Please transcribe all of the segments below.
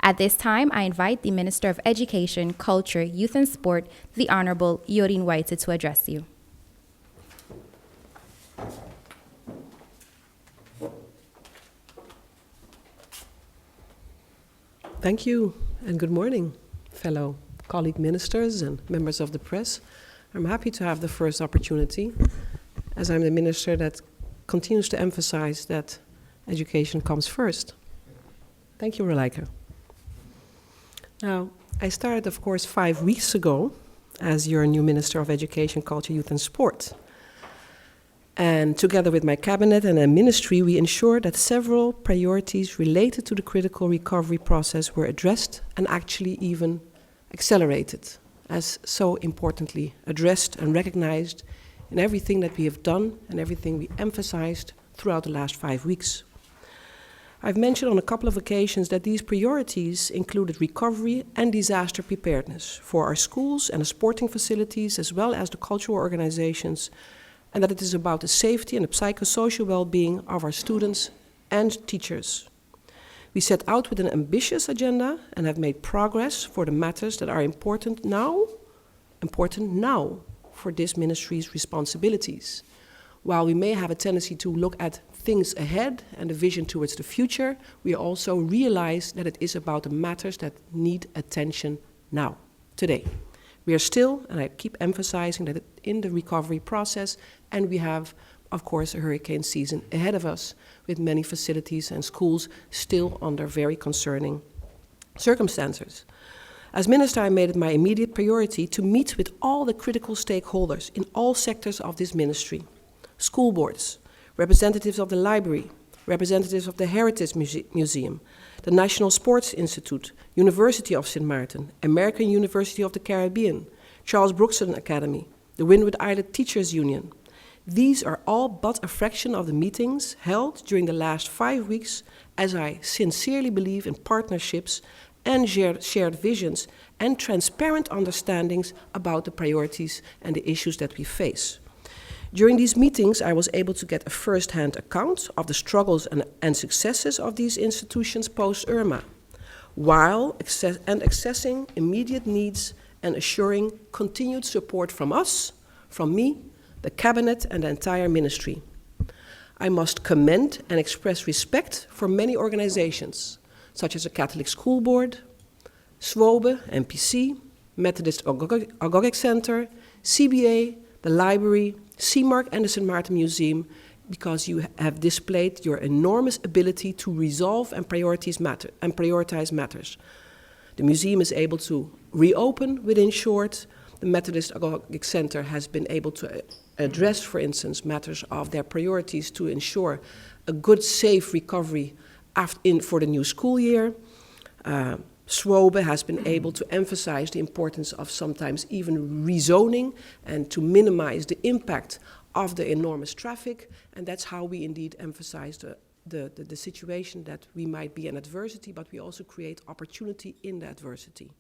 At this time, I invite the Minister of Education, Culture, Youth and Sport, the Honorable Jorien White, to address you. Thank you, and good morning, fellow colleague ministers and members of the press. I'm happy to have the first opportunity, as I'm the minister that continues to emphasize that education comes first. Thank you, Rolijke. Now, I started, of course, 5 weeks ago as your new Minister of Education, Culture, Youth and Sport. And together with my cabinet and a ministry, we ensured that several priorities related to the critical recovery process were addressed and actually even accelerated, as so importantly addressed and recognized in everything that we have done and everything we emphasized throughout the last 5 weeks. I've mentioned on a couple of occasions that these priorities included recovery and disaster preparedness for our schools and the sporting facilities, as well as the cultural organizations, and that it is about the safety and the psychosocial well-being of our students and teachers. We set out with an ambitious agenda and have made progress for the matters that are important now for this ministry's responsibilities. While we may have a tendency to look at things ahead and the vision towards the future, we also realize that it is about the matters that need attention now, today. We are still, and I keep emphasizing that in the recovery process, and we have, of course, a hurricane season ahead of us, with many facilities and schools still under very concerning circumstances. As minister, I made it my immediate priority to meet with all the critical stakeholders in all sectors of this ministry: school boards, representatives of the library, representatives of the Heritage Museum, the National Sports Institute, University of St. Martin, American University of the Caribbean, Charles Brookson Academy, the Windward Island Teachers Union. These are all but a fraction of the meetings held during the last 5 weeks, as I sincerely believe in partnerships and shared visions and transparent understandings about the priorities and the issues that we face. During these meetings, I was able to get a first-hand account of the struggles and successes of these institutions post-Irma, while accessing immediate needs and assuring continued support from us, from me, the cabinet, and the entire ministry. I must commend and express respect for many organizations, such as the Catholic School Board, SWOBE, MPC, Methodist Agogic Center, CBA, the library, CMARC, and the St. Martin Museum, because you have displayed your enormous ability to resolve and prioritize matters. The museum is able to reopen within short. The Methodist Agogic Center has been able to address, for instance, matters of their priorities to ensure a good, safe recovery for the new school year. SWOBE has been able to emphasize the importance of sometimes even rezoning and to minimize the impact of the enormous traffic, and that's how we indeed emphasize the situation that we might be in adversity, but we also create opportunity in the adversity.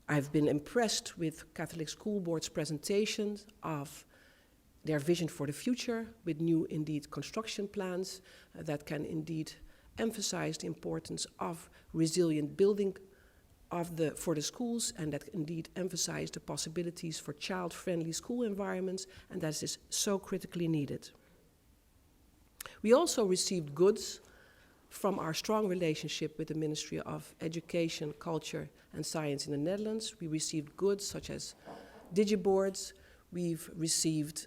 I've been impressed with Catholic School Board's presentations of their vision for the future, with new indeed construction plans that can indeed emphasize the importance of resilient building for the schools, and that indeed emphasize the possibilities for child-friendly school environments, and that is so critically needed. We also received goods from our strong relationship with the Ministry of Education, Culture and Science in the Netherlands. We received goods such as digiboards, we've received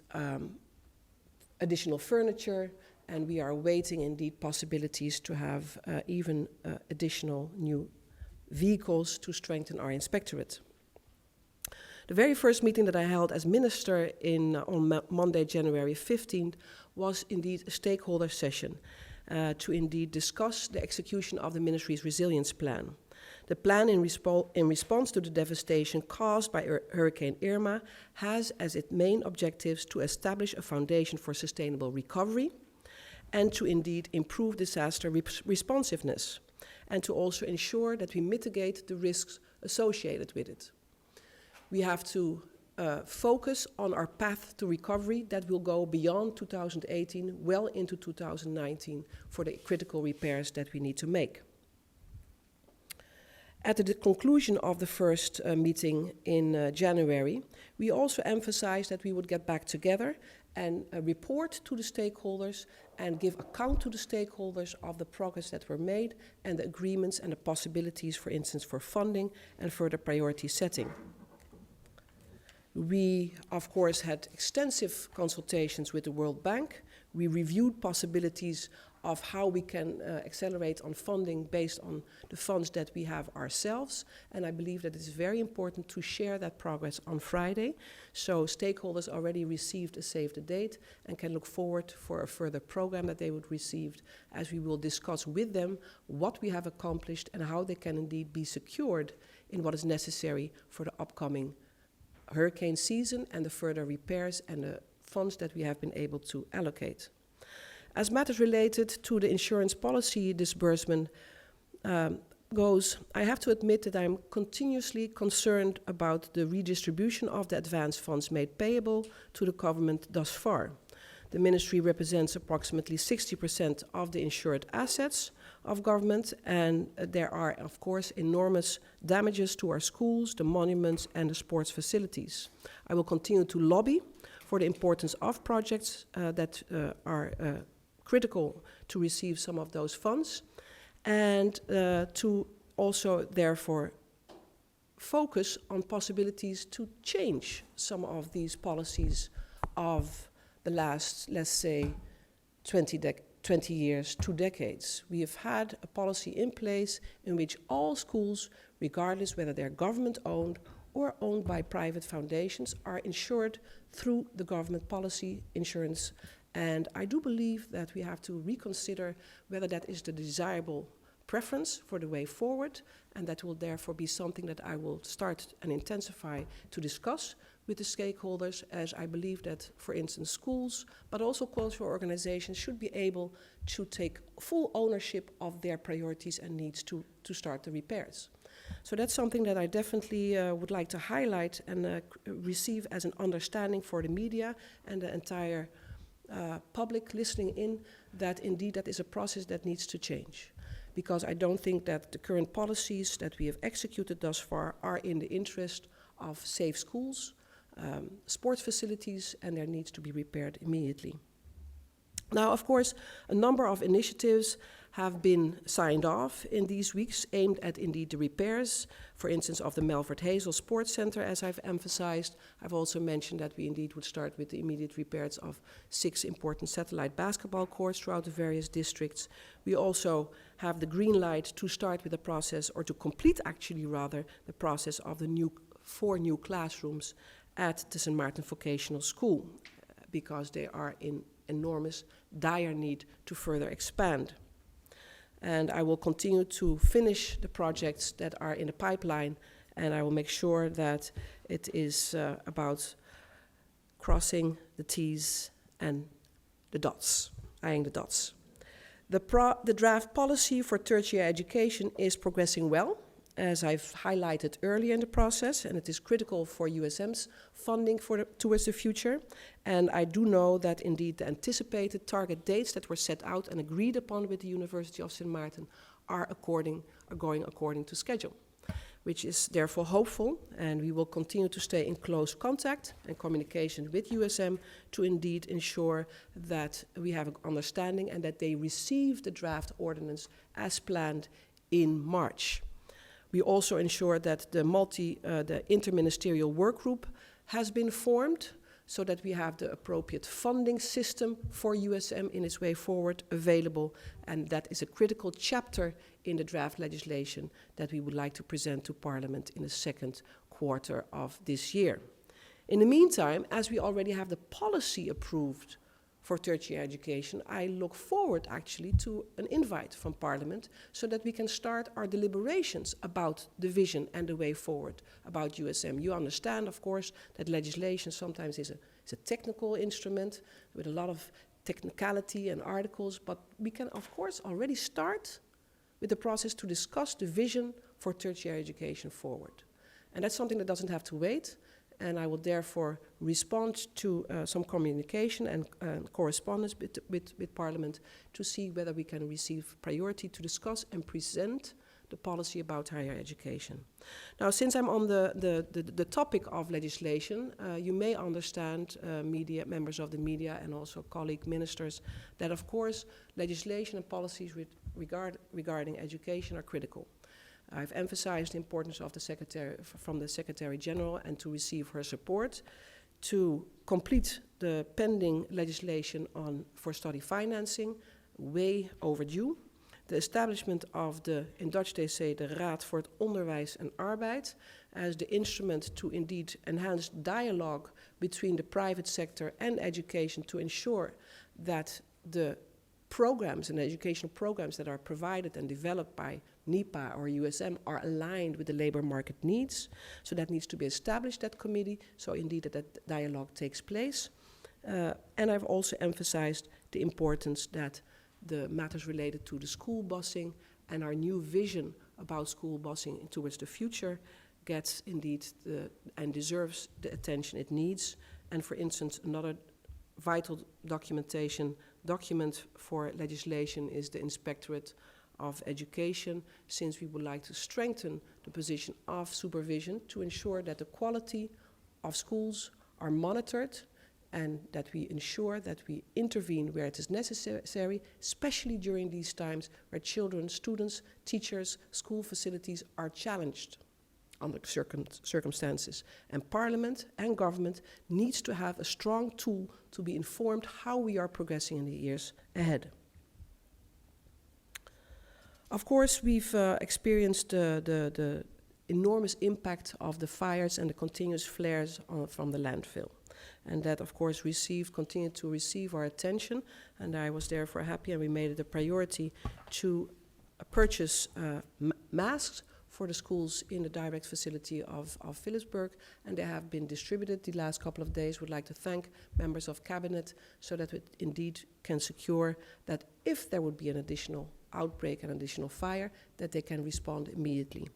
additional furniture, and we are awaiting indeed possibilities to have even additional new vehicles to strengthen our inspectorate. The very first meeting that I held as minister on Monday, January 15th, was indeed a stakeholder session to indeed discuss the execution of the ministry's resilience plan. The plan in response to the devastation caused by Hurricane Irma has as its main objectives to establish a foundation for sustainable recovery and to indeed improve disaster responsiveness, and to also ensure that we mitigate the risks associated with it. We have to focus on our path to recovery that will go beyond 2018, well into 2019, for the critical repairs that we need to make. At the conclusion of the first meeting in January, we also emphasized that we would get back together and report to the stakeholders and give account to the stakeholders of the progress that were made and the agreements and the possibilities, for instance, for funding and further priority setting. We, of course, had extensive consultations with the World Bank. We reviewed possibilities of how we can accelerate on funding based on the funds that we have ourselves. And I believe that it is very important to share that progress on Friday. So stakeholders already received a save the date and can look forward for a further program that they would receive, as we will discuss with them what we have accomplished and how they can indeed be secured in what is necessary for the upcoming hurricane season and the further repairs and the funds that we have been able to allocate. As matters related to the insurance policy disbursement goes, I have to admit that I'm continuously concerned about the redistribution of the advance funds made payable to the government thus far. The ministry represents approximately 60% of the insured assets of government, and there are, of course, enormous damages to our schools, the monuments, and the sports facilities. I will continue to lobby for the importance of projects that are critical to receive some of those funds, and to also, therefore, focus on possibilities to change some of these policies of the last, let's say, 20 years, 2 decades. We have had a policy in place in which all schools, regardless whether they're government-owned or owned by private foundations, are insured through the government policy insurance. And I do believe that we have to reconsider whether that is the desirable preference for the way forward, and that will therefore be something that I will start and intensify to discuss with the stakeholders, as I believe that, for instance, schools, but also cultural organizations should be able to take full ownership of their priorities and needs to start the repairs. So that's something that I definitely would like to highlight and receive as an understanding for the media and the entire public listening in, that indeed that is a process that needs to change. Because I don't think that the current policies that we have executed thus far are in the interest of safe schools, sports facilities, and there needs to be repaired immediately. Now, of course, a number of initiatives have been signed off in these weeks aimed at indeed the repairs, for instance, of the Melford Hazel Sports Center, as I've emphasized. I've also mentioned that we indeed would start with the immediate repairs of 6 important satellite basketball courts throughout the various districts. We also have the green light to start with the process, or to complete actually rather, the process of the 4 new classrooms at the St. Martin Vocational School, because they are in enormous, dire need to further expand. And I will continue to finish the projects that are in the pipeline, and I will make sure that it is about crossing the T's and the dots, eyeing the dots. The draft policy for tertiary education is progressing well, as I've highlighted earlier in the process, and it is critical for USM's funding towards the future. And I do know that indeed the anticipated target dates that were set out and agreed upon with the University of St. Martin are going according to schedule, which is therefore hopeful, and we will continue to stay in close contact and communication with USM to indeed ensure that we have an understanding and that they receive the draft ordinance as planned in March. We also ensure that the interministerial work group has been formed so that we have the appropriate funding system for USM in its way forward available, and that is a critical chapter in the draft legislation that we would like to present to Parliament in the second quarter of this year. In the meantime, as we already have the policy approved for tertiary education, I look forward actually to an invite from Parliament so that we can start our deliberations about the vision and the way forward about USM. You understand, of course, that legislation sometimes is a technical instrument with a lot of technicality and articles, but we can, of course, already start with the process to discuss the vision for tertiary education forward. And that's something that doesn't have to wait. And I will therefore respond to some communication and correspondence with Parliament to see whether we can receive priority to discuss and present the policy about higher education. Now, since I'm on the topic of legislation, you may understand, members of the media and also colleague ministers, that of course legislation and policies regarding education are critical. I've emphasized the importance of from the Secretary General and to receive her support to complete the pending legislation for study financing, way overdue. The establishment of in Dutch they say, de Raad voor het Onderwijs en Arbeid, as the instrument to indeed enhance dialogue between the private sector and education to ensure that the programs and educational programs that are provided and developed by NIPA or USM are aligned with the labor market needs. So that needs to be established, that committee, so indeed that dialogue takes place. And I've also emphasized the importance that the matters related to the school busing and our new vision about school busing towards the future gets indeed and deserves the attention it needs. And for instance, another vital document for legislation is the Inspectorate of Education, since we would like to strengthen the position of supervision to ensure that the quality of schools are monitored and that we ensure that we intervene where it is necessary, especially during these times where children, students, teachers, school facilities are challenged under circumstances. And Parliament and government needs to have a strong tool to be informed how we are progressing in the years ahead. Of course, we've experienced the enormous impact of the fires and the continuous flares from the landfill. And that, of course, continued to receive our attention. And I was therefore happy, and we made it a priority to purchase masks for the schools in the direct facility of Philipsburg, and they have been distributed the last couple of days. Would like to thank members of cabinet so that we indeed can secure that if there would be an additional outbreak and additional fire, that they can respond immediately.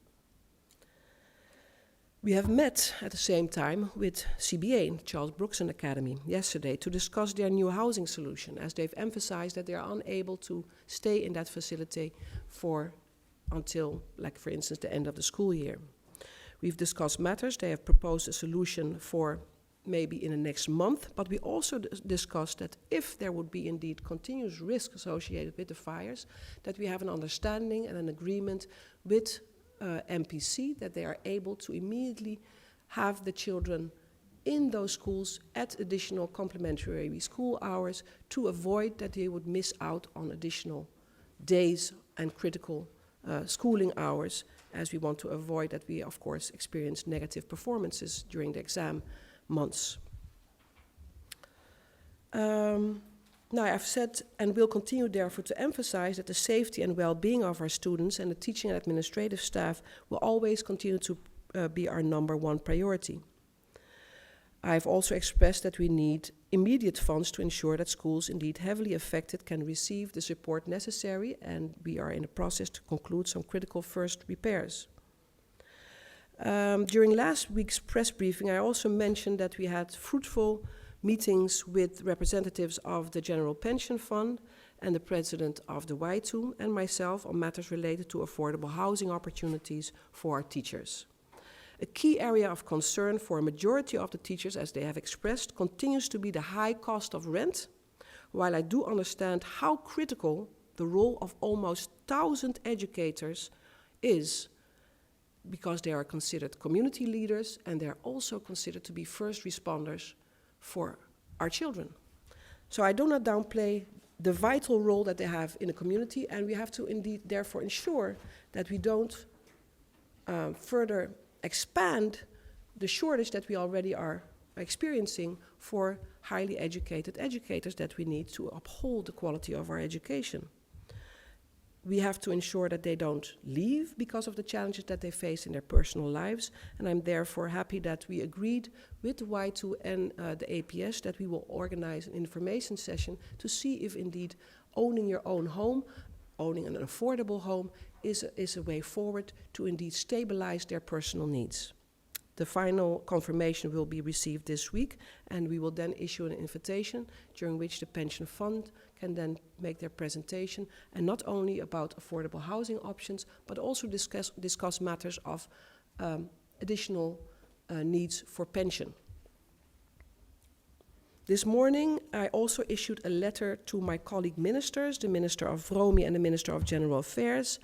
We have met at the same time with CBA, Charles Brookson Academy, yesterday to discuss their new housing solution, as they've emphasized that they are unable to stay in that facility until, like for instance, the end of the school year. We've discussed matters. They have proposed a solution for maybe in the next month, but we also discussed that if there would be indeed continuous risk associated with the fires, that we have an understanding and an agreement with MPC that they are able to immediately have the children in those schools at additional complementary school hours to avoid that they would miss out on additional days and critical schooling hours, as we want to avoid that we, of course, experience negative performances during the exam months. Now, I've said and will continue, therefore, to emphasize that the safety and well-being of our students and the teaching and administrative staff will always continue to be our number one priority. I've also expressed that we need immediate funds to ensure that schools indeed heavily affected can receive the support necessary, and we are in the process to conclude some critical first repairs. During last week's press briefing, I also mentioned that we had fruitful meetings with representatives of the General Pension Fund and the president of the WITU and myself on matters related to affordable housing opportunities for our teachers. A key area of concern for a majority of the teachers, as they have expressed, continues to be the high cost of rent, while I do understand how critical the role of almost 1,000 educators is, because they are considered community leaders and they are also considered to be first responders for our children. So I do not downplay the vital role that they have in the community, and we have to indeed therefore ensure that we don't further expand the shortage that we already are experiencing for highly educated educators that we need to uphold the quality of our education. We have to ensure that they don't leave because of the challenges that they face in their personal lives, and I'm therefore happy that we agreed with the Y2 and the APS that we will organize an information session to see if indeed owning your own home, owning an affordable home, is a way forward to indeed stabilize their personal needs. The final confirmation will be received this week, and we will then issue an invitation during which the pension fund can then make their presentation, and not only about affordable housing options, but also discuss matters of additional needs for pension. This morning, I also issued a letter to my colleague ministers, the Minister of Vromi and the Minister of General Affairs,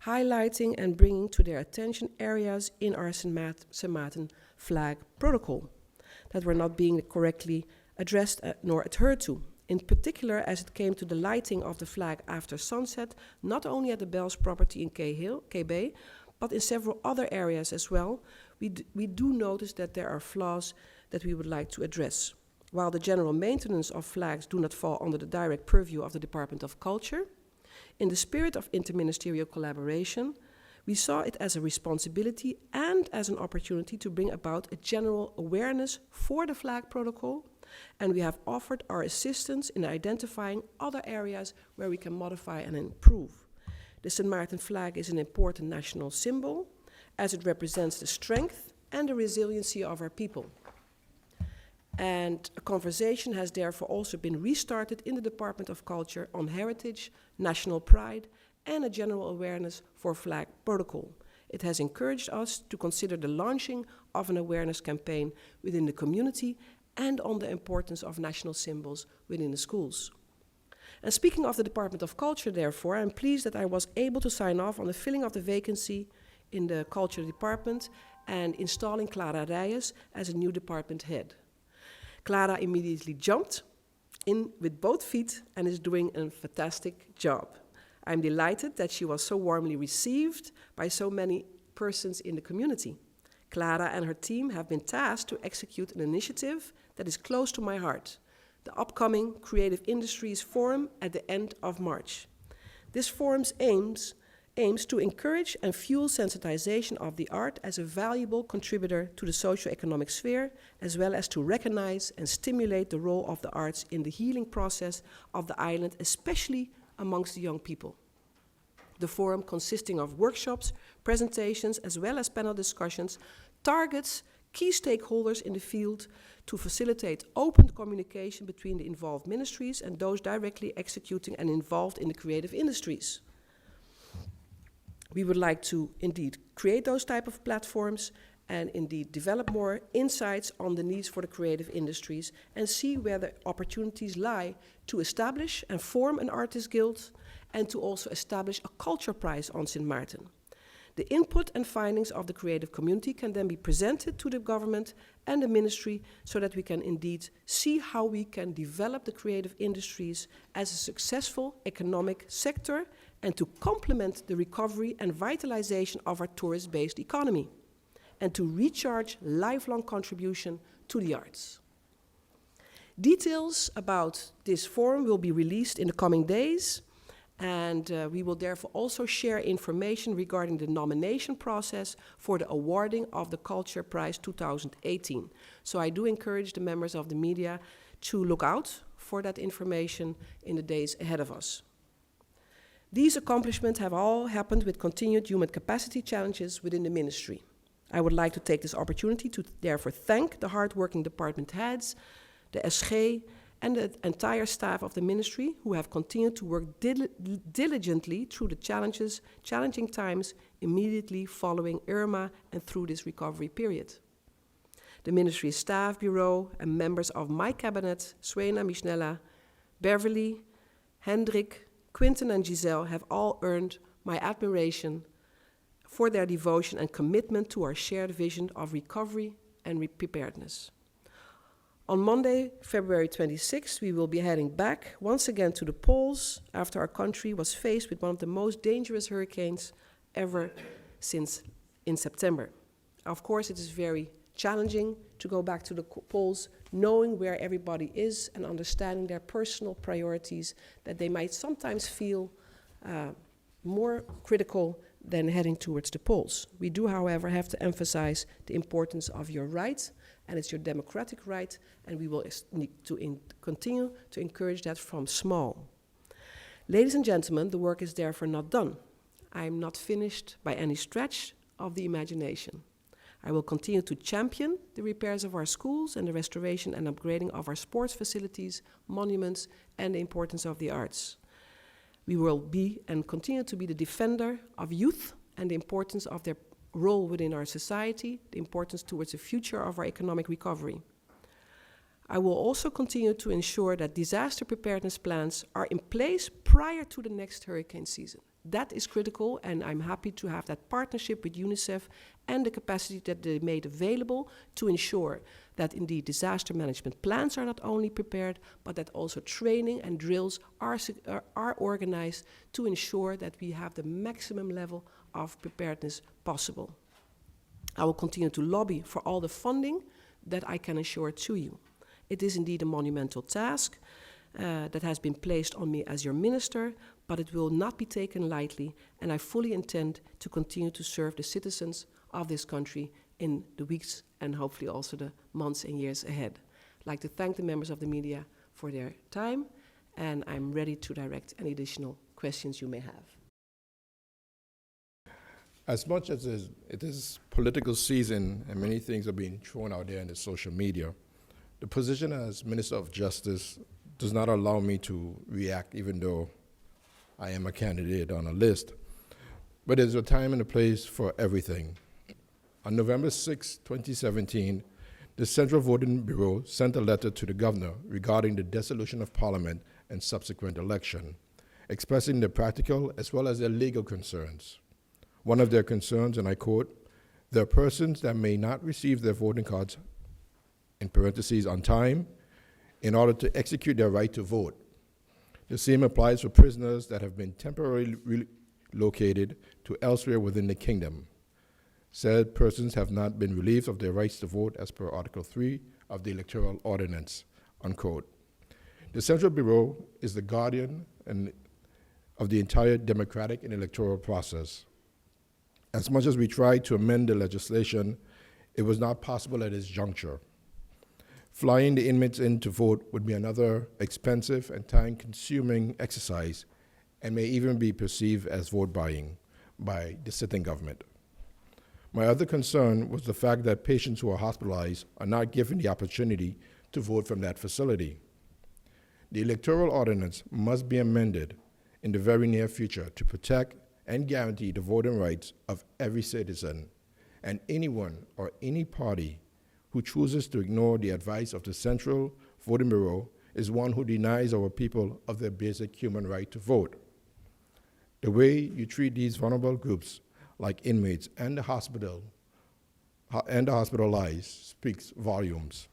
highlighting and bringing to their attention areas in our St. Maarten flag protocol that were not being correctly addressed nor adhered to. In particular, as it came to the lighting of the flag after sunset, not only at the Bells property in K Bay, but in several other areas as well, we do notice that there are flaws that we would like to address. While the general maintenance of flags do not fall under the direct purview of the Department of Culture, in the spirit of interministerial collaboration, we saw it as a responsibility and as an opportunity to bring about a general awareness for the flag protocol, and we have offered our assistance in identifying other areas where we can modify and improve. The St. Maarten flag is an important national symbol, as it represents the strength and the resiliency of our people. And a conversation has therefore also been restarted in the Department of Culture on heritage, national pride, and a general awareness for flag protocol. It has encouraged us to consider the launching of an awareness campaign within the community and on the importance of national symbols within the schools. And speaking of the Department of Culture, therefore, I'm pleased that I was able to sign off on the filling of the vacancy in the Culture Department and installing Clara Reyes as a new department head. Clara immediately jumped in with both feet and is doing a fantastic job. I'm delighted that she was so warmly received by so many persons in the community. Clara and her team have been tasked to execute an initiative that is close to my heart, the upcoming Creative Industries Forum at the end of March. This forum aims to encourage and fuel sensitization of the art as a valuable contributor to the socio-economic sphere, as well as to recognize and stimulate the role of the arts in the healing process of the island, especially amongst the young people. The forum, consisting of workshops, presentations, as well as panel discussions, targets key stakeholders in the field to facilitate open communication between the involved ministries and those directly executing and involved in the creative industries. We would like to indeed create those type of platforms and indeed develop more insights on the needs for the creative industries and see where the opportunities lie to establish and form an artist guild and to also establish a culture prize on St. Maarten. The input and findings of the creative community can then be presented to the government and the ministry so that we can indeed see how we can develop the creative industries as a successful economic sector and to complement the recovery and vitalization of our tourist-based economy and to recharge lifelong contribution to the arts. Details about this forum will be released in the coming days, and we will therefore also share information regarding the nomination process for the awarding of the Culture Prize 2018. So I do encourage the members of the media to look out for that information in the days ahead of us. These accomplishments have all happened with continued human capacity challenges within the ministry. I would like to take this opportunity to therefore thank the hard-working department heads, the SG, and the entire staff of the ministry who have continued to work diligently through the challenging times immediately following Irma and through this recovery period. The ministry's staff bureau and members of my cabinet, Swena, Mishnella, Beverly, Hendrik, Quinten and Giselle have all earned my admiration for their devotion and commitment to our shared vision of recovery and preparedness. On Monday, February 26th, we will be heading back once again to the poles after our country was faced with one of the most dangerous hurricanes ever since in September. Of course, it is very challenging to go back to the poles, knowing where everybody is and understanding their personal priorities that they might sometimes feel more critical than heading towards the poles. We do, however, have to emphasize the importance of your right, and it's your democratic right, and we will need to continue to encourage that from small. Ladies and gentlemen, the work is therefore not done. I am not finished by any stretch of the imagination. I will continue to champion the repairs of our schools and the restoration and upgrading of our sports facilities, monuments, and the importance of the arts. We will be and continue to be the defender of youth and the importance of their role within our society, the importance towards the future of our economic recovery. I will also continue to ensure that disaster preparedness plans are in place prior to the next hurricane season. That is critical, and I'm happy to have that partnership with UNICEF and the capacity that they made available to ensure that indeed disaster management plans are not only prepared, but that also training and drills are organized to ensure that we have the maximum level of preparedness possible. I will continue to lobby for all the funding that I can assure to you. It is indeed a monumental task that has been placed on me as your minister, but it will not be taken lightly, and I fully intend to continue to serve the citizens of this country in the weeks and hopefully also the months and years ahead. I'd like to thank the members of the media for their time, and I'm ready to direct any additional questions you may have. As much as it is political season and many things are being thrown out there in the social media, the position as Minister of Justice does not allow me to react, even though I am a candidate on a list. But there's a time and a place for everything. On November 6, 2017, the Central Voting Bureau sent a letter to the governor regarding the dissolution of Parliament and subsequent election, expressing their practical as well as their legal concerns. One of their concerns, and I quote, "There are persons that may not receive their voting cards, in parentheses, on time, in order to execute their right to vote. The same applies for prisoners that have been temporarily relocated to elsewhere within the kingdom. Said persons have not been relieved of their rights to vote as per Article 3 of the Electoral Ordinance," unquote. The Central Bureau is the guardian of the entire democratic and electoral process. As much as we tried to amend the legislation, it was not possible at this juncture. Flying the inmates in to vote would be another expensive and time-consuming exercise and may even be perceived as vote buying by the sitting government. My other concern was the fact that patients who are hospitalized are not given the opportunity to vote from that facility. The electoral ordinance must be amended in the very near future to protect and guarantee the voting rights of every citizen, and anyone or any party who chooses to ignore the advice of the Central Voting Bureau is one who denies our people of their basic human right to vote. The way you treat these vulnerable groups, like inmates and the hospitalized, speaks volumes.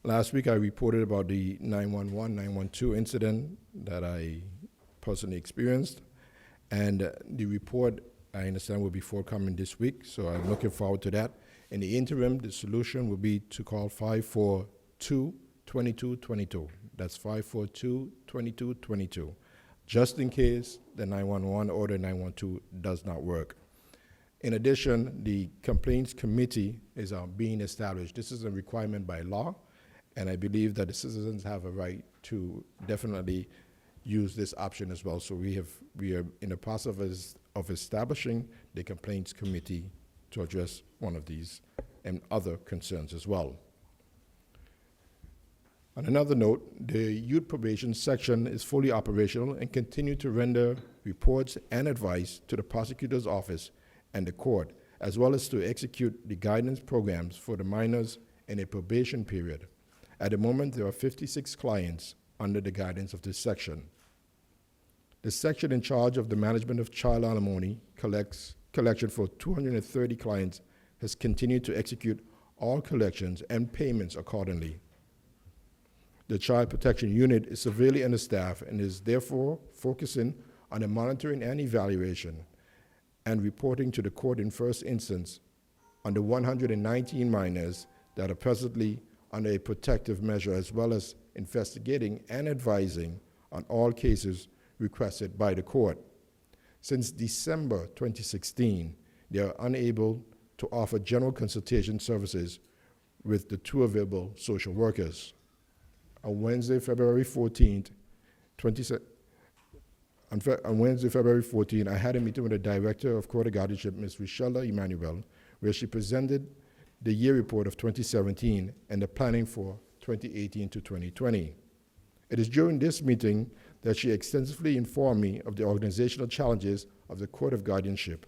Last week, I reported about the 911, 912 incident that I personally experienced, and the report, I understand, will be forthcoming this week, so I'm looking forward to that. In the interim, the solution will be to call 542-2222. That's 542-2222, just in case the 911 or the 912 does not work. In addition, the complaints committee is being established. This is a requirement by law, and I believe that the citizens have a right to definitely use this option as well. So we are in the process of establishing the complaints committee to address one of these and other concerns as well. On another note, the youth probation section is fully operational and continue to render reports and advice to the prosecutor's office and the court, as well as to execute the guidance programs for the minors in a probation period. At the moment, there are 56 clients under the guidance of this section. The section in charge of the management of child alimony collection for 230 clients has continued to execute all collections and payments accordingly. The Child Protection Unit is severely understaffed and is therefore focusing on the monitoring and evaluation and reporting to the court in first instance on the 119 minors that are presently under a protective measure, as well as investigating and advising on all cases requested by the court. Since December 2016, they are unable to offer general consultation services with the two available social workers. On Wednesday, February 14th, On Wednesday, February 14, I had a meeting with the Director of Court of Guardianship, Ms. Richella Emmanuel, where she presented the year report of 2017 and the planning for 2018 to 2020. It is during this meeting that she extensively informed me of the organizational challenges of the Court of Guardianship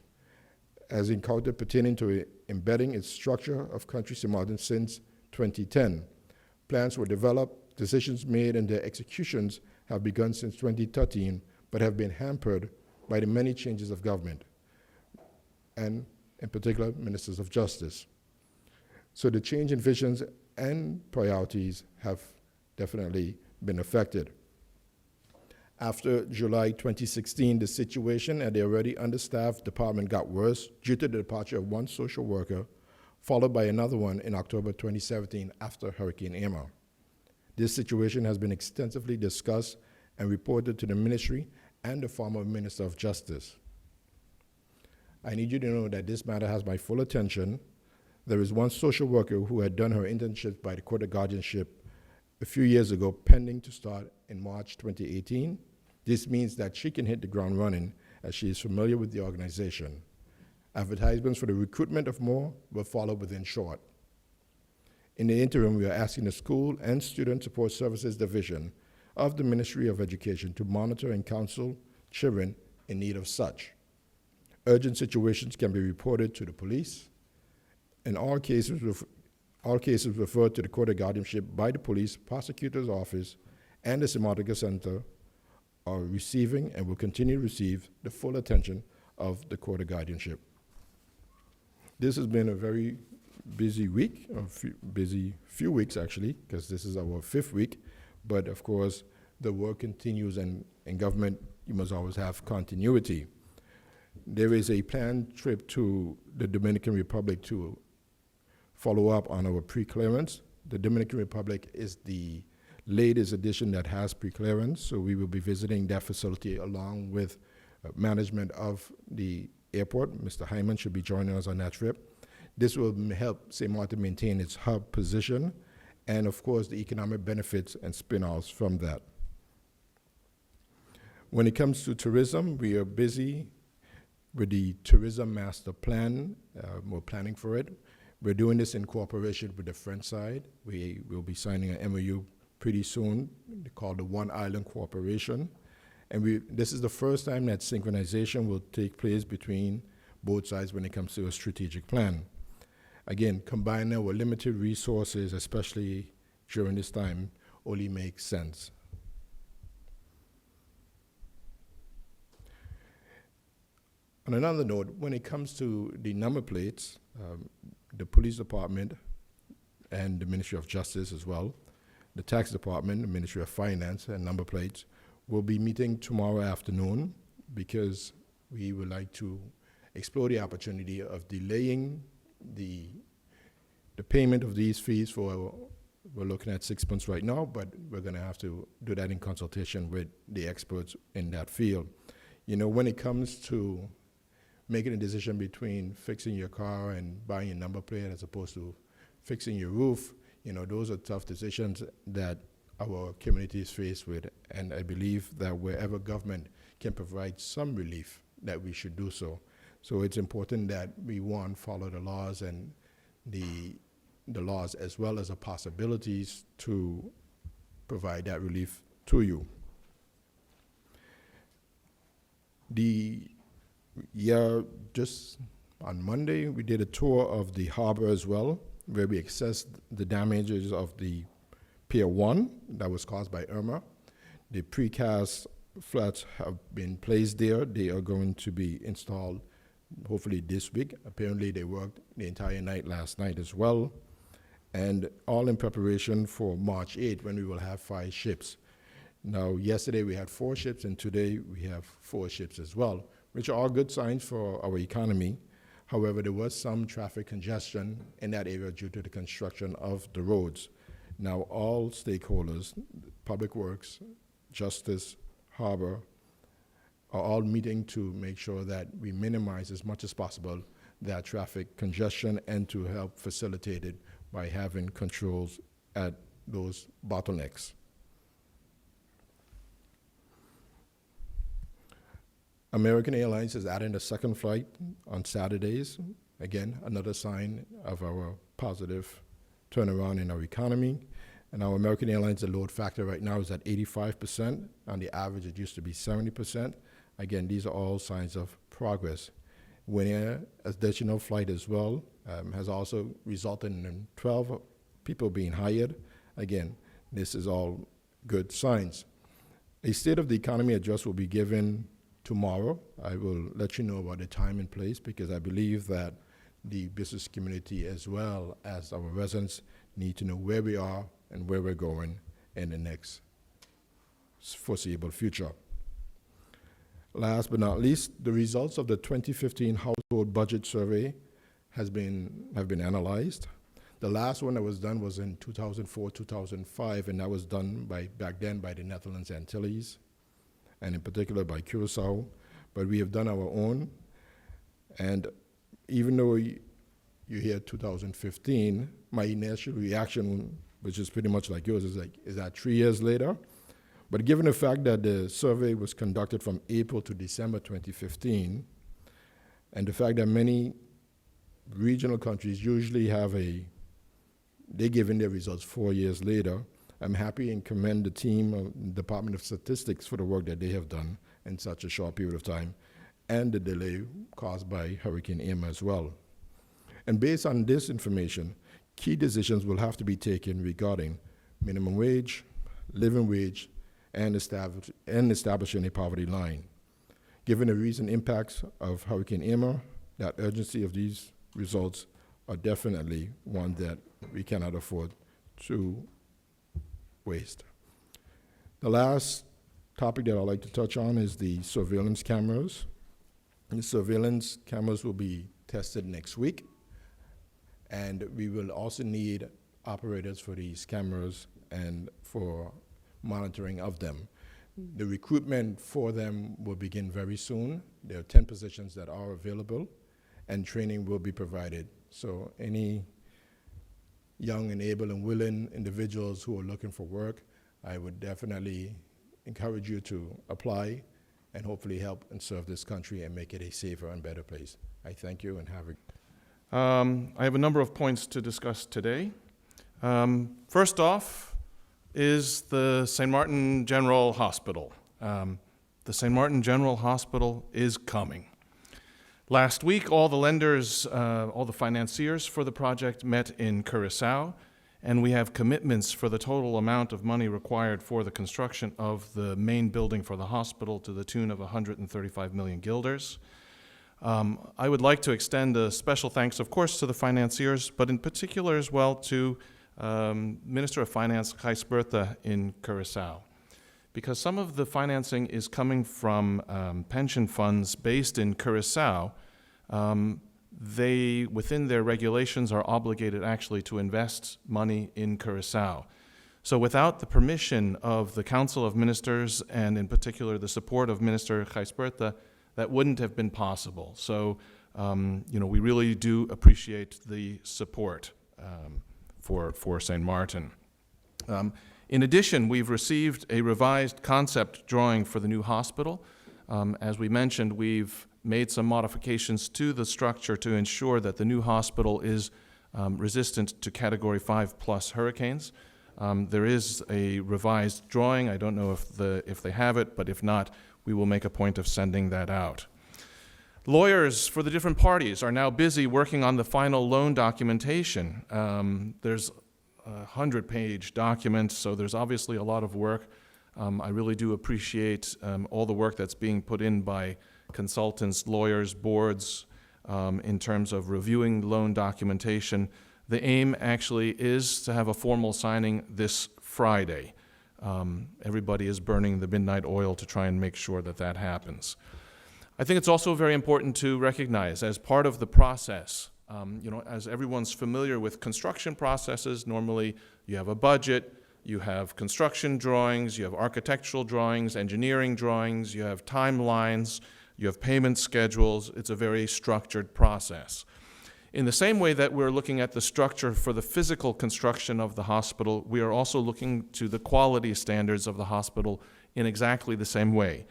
as encountered pertaining to embedding its structure of country simultaneous since 2010. Plans were developed, decisions made, and their executions have begun since 2013, but have been hampered by the many changes of government, and in particular, ministers of justice. So the change in visions and priorities have definitely been affected. After July 2016, the situation at the already understaffed department got worse due to the departure of one social worker, followed by another one in October 2017 after Hurricane Irma. This situation has been extensively discussed and reported to the ministry and the former Minister of Justice. I need you to know that this matter has my full attention. There is one social worker who had done her internship by the Court of Guardianship a few years ago, pending to start in March 2018. This means that she can hit the ground running as she is familiar with the organization. Advertisements for the recruitment of more will follow within short. In the interim, we are asking the School and Student Support Services Division of the Ministry of Education to monitor and counsel children in need of such. Urgent situations can be reported to the police. In all cases referred to the Court of Guardianship by the police, prosecutor's office, and the Semantica Center are receiving and will continue to receive the full attention of the Court of Guardianship. This has been a very busy week, busy few weeks actually, because this is our 5th week, but of course the work continues, and in government you must always have continuity. There is a planned trip to the Dominican Republic to follow up on our pre-clearance. The Dominican Republic is the latest edition that has pre-clearance, so we will be visiting that facility along with management of the airport. Mr. Hyman should be joining us on that trip. This will help St. Martin maintain its hub position and, of course, the economic benefits and spin-offs from that. When it comes to tourism, we are busy with the Tourism Master Plan. We're planning for it. We're doing this in cooperation with the French side. We will be signing an MOU pretty soon called the One Island Cooperation. And this is the first time that synchronization will take place between both sides when it comes to a strategic plan. Again, combining our limited resources, especially during this time, only makes sense. On another note, when it comes to the number plates, the police department and the Ministry of Justice as well, the tax department, the Ministry of Finance and number plates will be meeting tomorrow afternoon because we would like to explore the opportunity of delaying the payment of these fees for, we're looking at 6 months right now, but we're gonna have to do that in consultation with the experts in that field. You know, when it comes to making a decision between fixing your car and buying a number plate as opposed to fixing your roof, you know, those are tough decisions that our community is faced with, and I believe that wherever government can provide some relief, that we should do so. So it's important that we, one, follow the laws and the laws as well as the possibilities to provide that relief to you. Just on Monday, we did a tour of the harbor as well, where we assessed the damages of the Pier 1 that was caused by Irma. The precast flats have been placed there. They are going to be installed hopefully this week. Apparently they worked the entire night last night as well. And all in preparation for March 8th when we will have 5 ships. Now, yesterday we had 4 ships and today we have 4 ships as well, which are all good signs for our economy. However, there was some traffic congestion in that area due to the construction of the roads. Now, all stakeholders, Public Works, Justice, Harbor, are all meeting to make sure that we minimize as much as possible that traffic congestion and to help facilitate it by having controls at those bottlenecks. American Airlines is adding a second flight on Saturdays. Again, another sign of our positive turnaround in our economy. And our American Airlines, the load factor right now is at 85%. On the average, it used to be 70%. Again, these are all signs of progress. Winning an additional flight as well has also resulted in 12 people being hired. Again, this is all good signs. A State of the Economy address will be given tomorrow. I will let you know about the time and place because I believe that the business community as well as our residents need to know where we are and where we're going in the next foreseeable future. Last but not least, the results of the 2015 Household Budget Survey have been analyzed. The last one that was done was in 2004, 2005, and that was done back then by the Netherlands Antilles, and in particular by Curacao. But we have done our own, and even though you hear 2015, my initial reaction, which is pretty much like yours, is that 3 years later? But given the fact that the survey was conducted from April to December 2015, and the fact that many regional countries usually they give in their results 4 years later, I'm happy and commend the team of the Department of Statistics for the work that they have done in such a short period of time, and the delay caused by Hurricane Irma as well. And based on this information, key decisions will have to be taken regarding minimum wage, living wage, and establishing a poverty line. Given the recent impacts of Hurricane Irma, that urgency of these results are definitely one that we cannot afford to waste. The last topic that I'd like to touch on is the surveillance cameras. The surveillance cameras will be tested next week, and we will also need operators for these cameras and for monitoring of them. The recruitment for them will begin very soon. There are 10 positions that are available, and training will be provided. So any young and able and willing individuals who are looking for work, I would definitely encourage you to apply and hopefully help and serve this country and make it a safer and better place. I thank you and have a... I have a number of points to discuss today. First off is the St. Martin General Hospital. The St. Martin General Hospital is coming. Last week, all the lenders, all the financiers for the project met in Curacao, and we have commitments for the total amount of money required for the construction of the main building for the hospital to the tune of 135 million guilders. I would like to extend a special thanks, of course, to the financiers, but in particular as well to Minister of Finance Gijs Bertha in Curacao, because some of the financing is coming from pension funds based in Curacao. They, within their regulations, are obligated actually to invest money in Curacao. So without the permission of the Council of Ministers, and in particular the support of Minister Gijs Bertha, that wouldn't have been possible. So, we really do appreciate the support for St. Martin. In addition, we've received a revised concept drawing for the new hospital. As we mentioned, we've made some modifications to the structure to ensure that the new hospital is resistant to Category 5+ hurricanes. There is a revised drawing. I don't know if they have it, but if not, we will make a point of sending that out. Lawyers for the different parties are now busy working on the final loan documentation. There's a 100-page document, so there's obviously a lot of work. I really do appreciate all the work that's being put in by consultants, lawyers, boards, in terms of reviewing loan documentation. The aim actually is to have a formal signing this Friday. Everybody is burning the midnight oil to try and make sure that that happens. I think it's also very important to recognize, as part of the process, as everyone's familiar with construction processes, normally you have a budget, you have construction drawings, you have architectural drawings, engineering drawings, you have timelines, you have payment schedules. It's a very structured process. In the same way that we're looking at the structure for the physical construction of the hospital, we are also looking to the quality standards of the hospital in exactly the same way.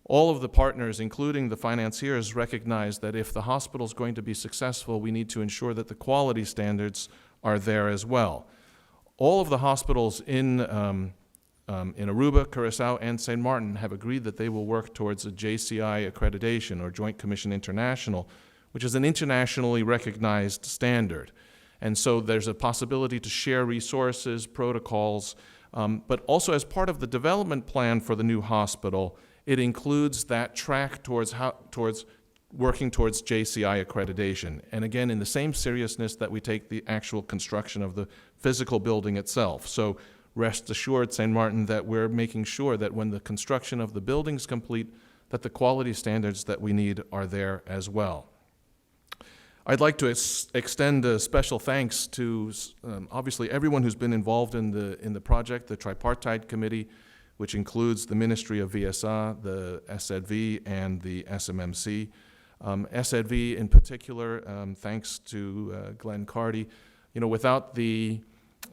All of the partners, including the financiers, recognize that if the hospital is going to be successful, we need to ensure that the quality standards are there as well. All of the hospitals in Aruba, Curaçao, and St. Martin have agreed that they will work towards a JCI accreditation, or Joint Commission International, which is an internationally recognized standard. And so there's a possibility to share resources, protocols, but also as part of the development plan for the new hospital, it includes that track towards working towards JCI accreditation. And again, in the same seriousness that we take the actual construction of the physical building itself. So rest assured, St. Martin, that we're making sure that when the construction of the building's complete, that the quality standards that we need are there as well. I'd like to extend a special thanks to obviously everyone who's been involved in the project, the tripartite committee, which includes the Ministry of VSA, the SZV, and the SMMC. SZV in particular, thanks to Glenn Carty. You know, without the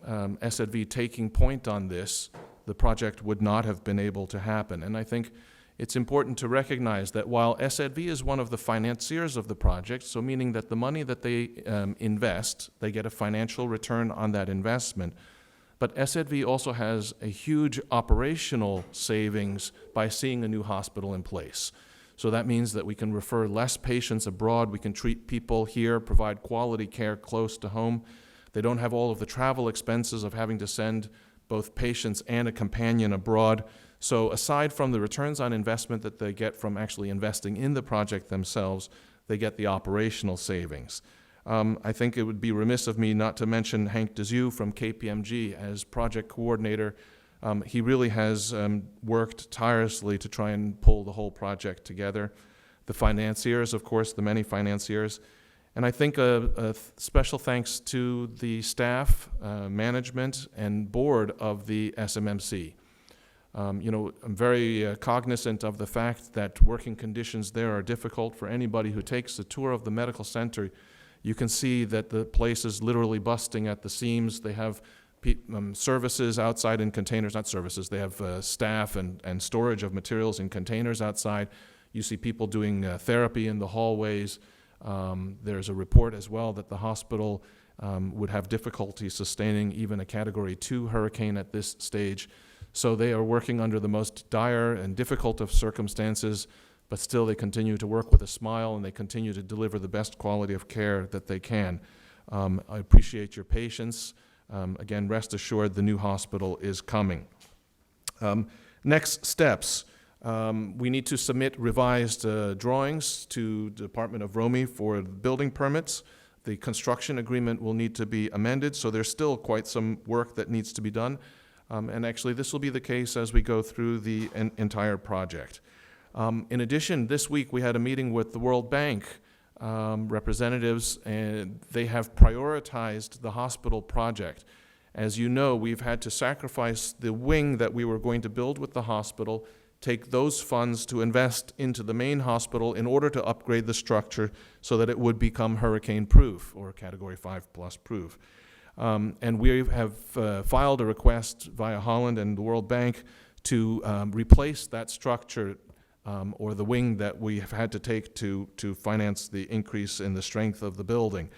SZV taking point on this, the project would not have been able to happen. And I think it's important to recognize that while SZV is one of the financiers of the project, so meaning that the money that they invest, they get a financial return on that investment, but SZV also has a huge operational savings by seeing a new hospital in place. So that means that we can refer less patients abroad, we can treat people here, provide quality care close to home. They don't have all of the travel expenses of having to send both patients and a companion abroad. So aside from the returns on investment that they get from actually investing in the project themselves, they get the operational savings. I think it would be remiss of me not to mention Hank Dezew from KPMG as project coordinator. He really has worked tirelessly to try and pull the whole project together. The financiers, of course, the many financiers. And I think a special thanks to the staff, management, and board of the SMMC. You know, I'm very cognizant of the fact that working conditions there are difficult for anybody who takes a tour of the medical center. You can see that the place is literally busting at the seams. They have services outside in containers, not services, they have staff and storage of materials in containers outside. You see people doing therapy in the hallways. There's a report as well that the hospital would have difficulty sustaining even a Category 2 hurricane at this stage. So they are working under the most dire and difficult of circumstances, but still they continue to work with a smile and they continue to deliver the best quality of care that they can. I appreciate your patience. Again, rest assured the new hospital is coming. Next steps. We need to submit revised drawings to the Department of Romy for building permits. The construction agreement will need to be amended, so there's still quite some work that needs to be done. And actually, this will be the case as we go through the entire project. In addition, this week we had a meeting with the World Bank representatives, and they have prioritized the hospital project. As you know, we've had to sacrifice the wing that we were going to build with the hospital, take those funds to invest into the main hospital in order to upgrade the structure so that it would become hurricane-proof or Category 5+ proof. And we have filed a request via Holland and the World Bank to replace that structure or the wing that we have had to take to finance the increase in the strength of the building.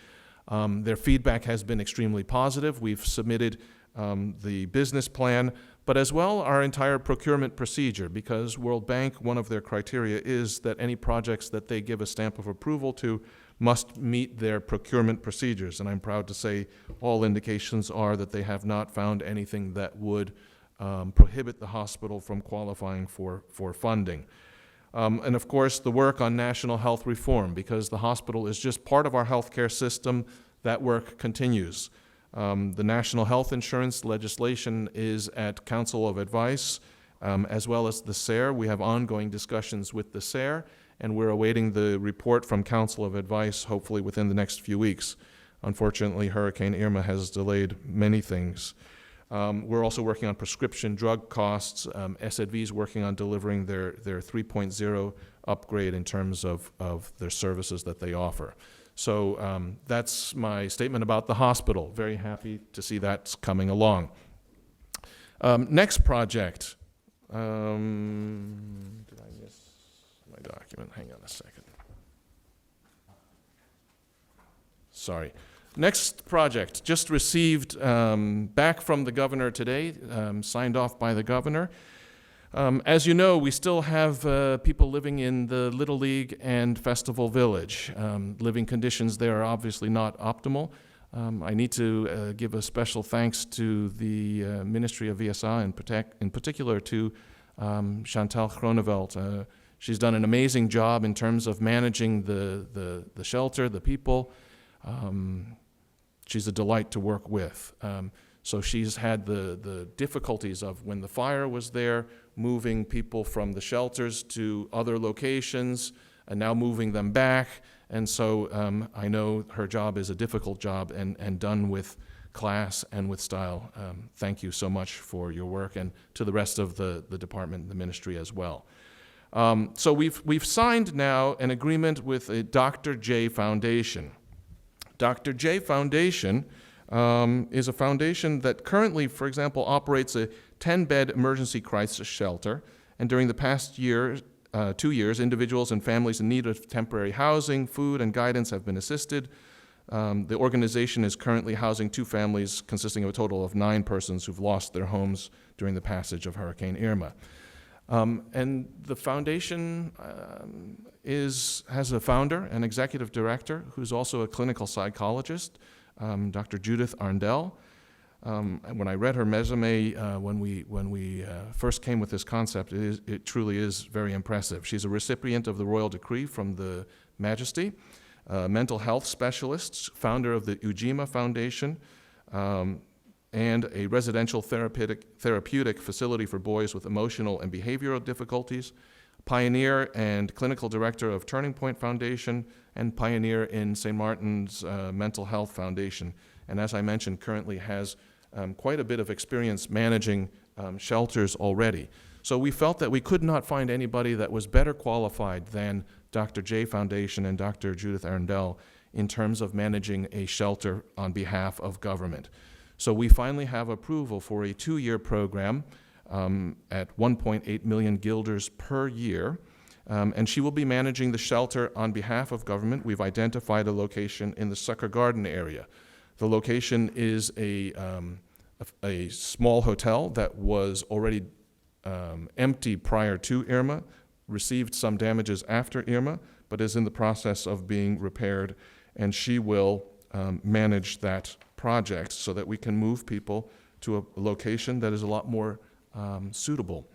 Their feedback has been extremely positive. We've submitted the business plan, but as well our entire procurement procedure, because World Bank, one of their criteria is that any projects that they give a stamp of approval to must meet their procurement procedures. And I'm proud to say all indications are that they have not found anything that would prohibit the hospital from qualifying for funding. And of course, the work on national health reform, because the hospital is just part of our healthcare system, that work continues. The national health insurance legislation is at Council of Advice, as well as the SARE. We have ongoing discussions with the SARE, and we're awaiting the report from Council of Advice, hopefully within the next few weeks. Unfortunately, Hurricane Irma has delayed many things. We're also working on prescription drug costs. SZV is working on delivering their 3.0 upgrade in terms of their services that they offer. So that's my statement about the hospital. Very happy to see that's coming along. Next project. Did I miss? document. Hang on a second. Sorry. Next project, just received back from the governor today, signed off by the governor. As you know, we still have people living in the Little League and Festival Village. Living conditions there are obviously not optimal. I need to give a special thanks to the Ministry of VSA, in particular to Chantal Groeneveld. She's done an amazing job in terms of managing the shelter, the people. She's a delight to work with. So she's had the difficulties of when the fire was there, moving people from the shelters to other locations, and now moving them back. And so I know her job is a difficult job and done with class and with style. Thank you so much for your work, and to the rest of the department and the ministry as well. So we've signed now an agreement with a Dr. J Foundation. Dr. J Foundation is a foundation that currently, for example, operates a 10-bed emergency crisis shelter, and during the past 2 years, individuals and families in need of temporary housing, food, and guidance have been assisted. The organization is currently housing 2 families consisting of a total of 9 persons who've lost their homes during the passage of Hurricane Irma. And the foundation has a founder, an executive director, who's also a clinical psychologist, Dr. Judith Arndell. When I read her resume when we first came with this concept, it truly is very impressive. She's a recipient of the Royal Decree from the Majesty, mental health specialist, founder of the Ujima Foundation, and a residential therapeutic facility for boys with emotional and behavioral difficulties, pioneer and clinical director of Turning Point Foundation, and pioneer in St. Martin's Mental Health Foundation. And as I mentioned, currently has quite a bit of experience managing shelters already. So we felt that we could not find anybody that was better qualified than Dr. J Foundation and Dr. Judith Arndell in terms of managing a shelter on behalf of government. So we finally have approval for a 2-year program at 1.8 million guilders per year. And she will be managing the shelter on behalf of government. We've identified a location in the Sucker Garden area. The location is a small hotel that was already empty prior to Irma, received some damages after Irma, but is in the process of being repaired. And she will manage that project so that we can move people to a location that is a lot more suitable.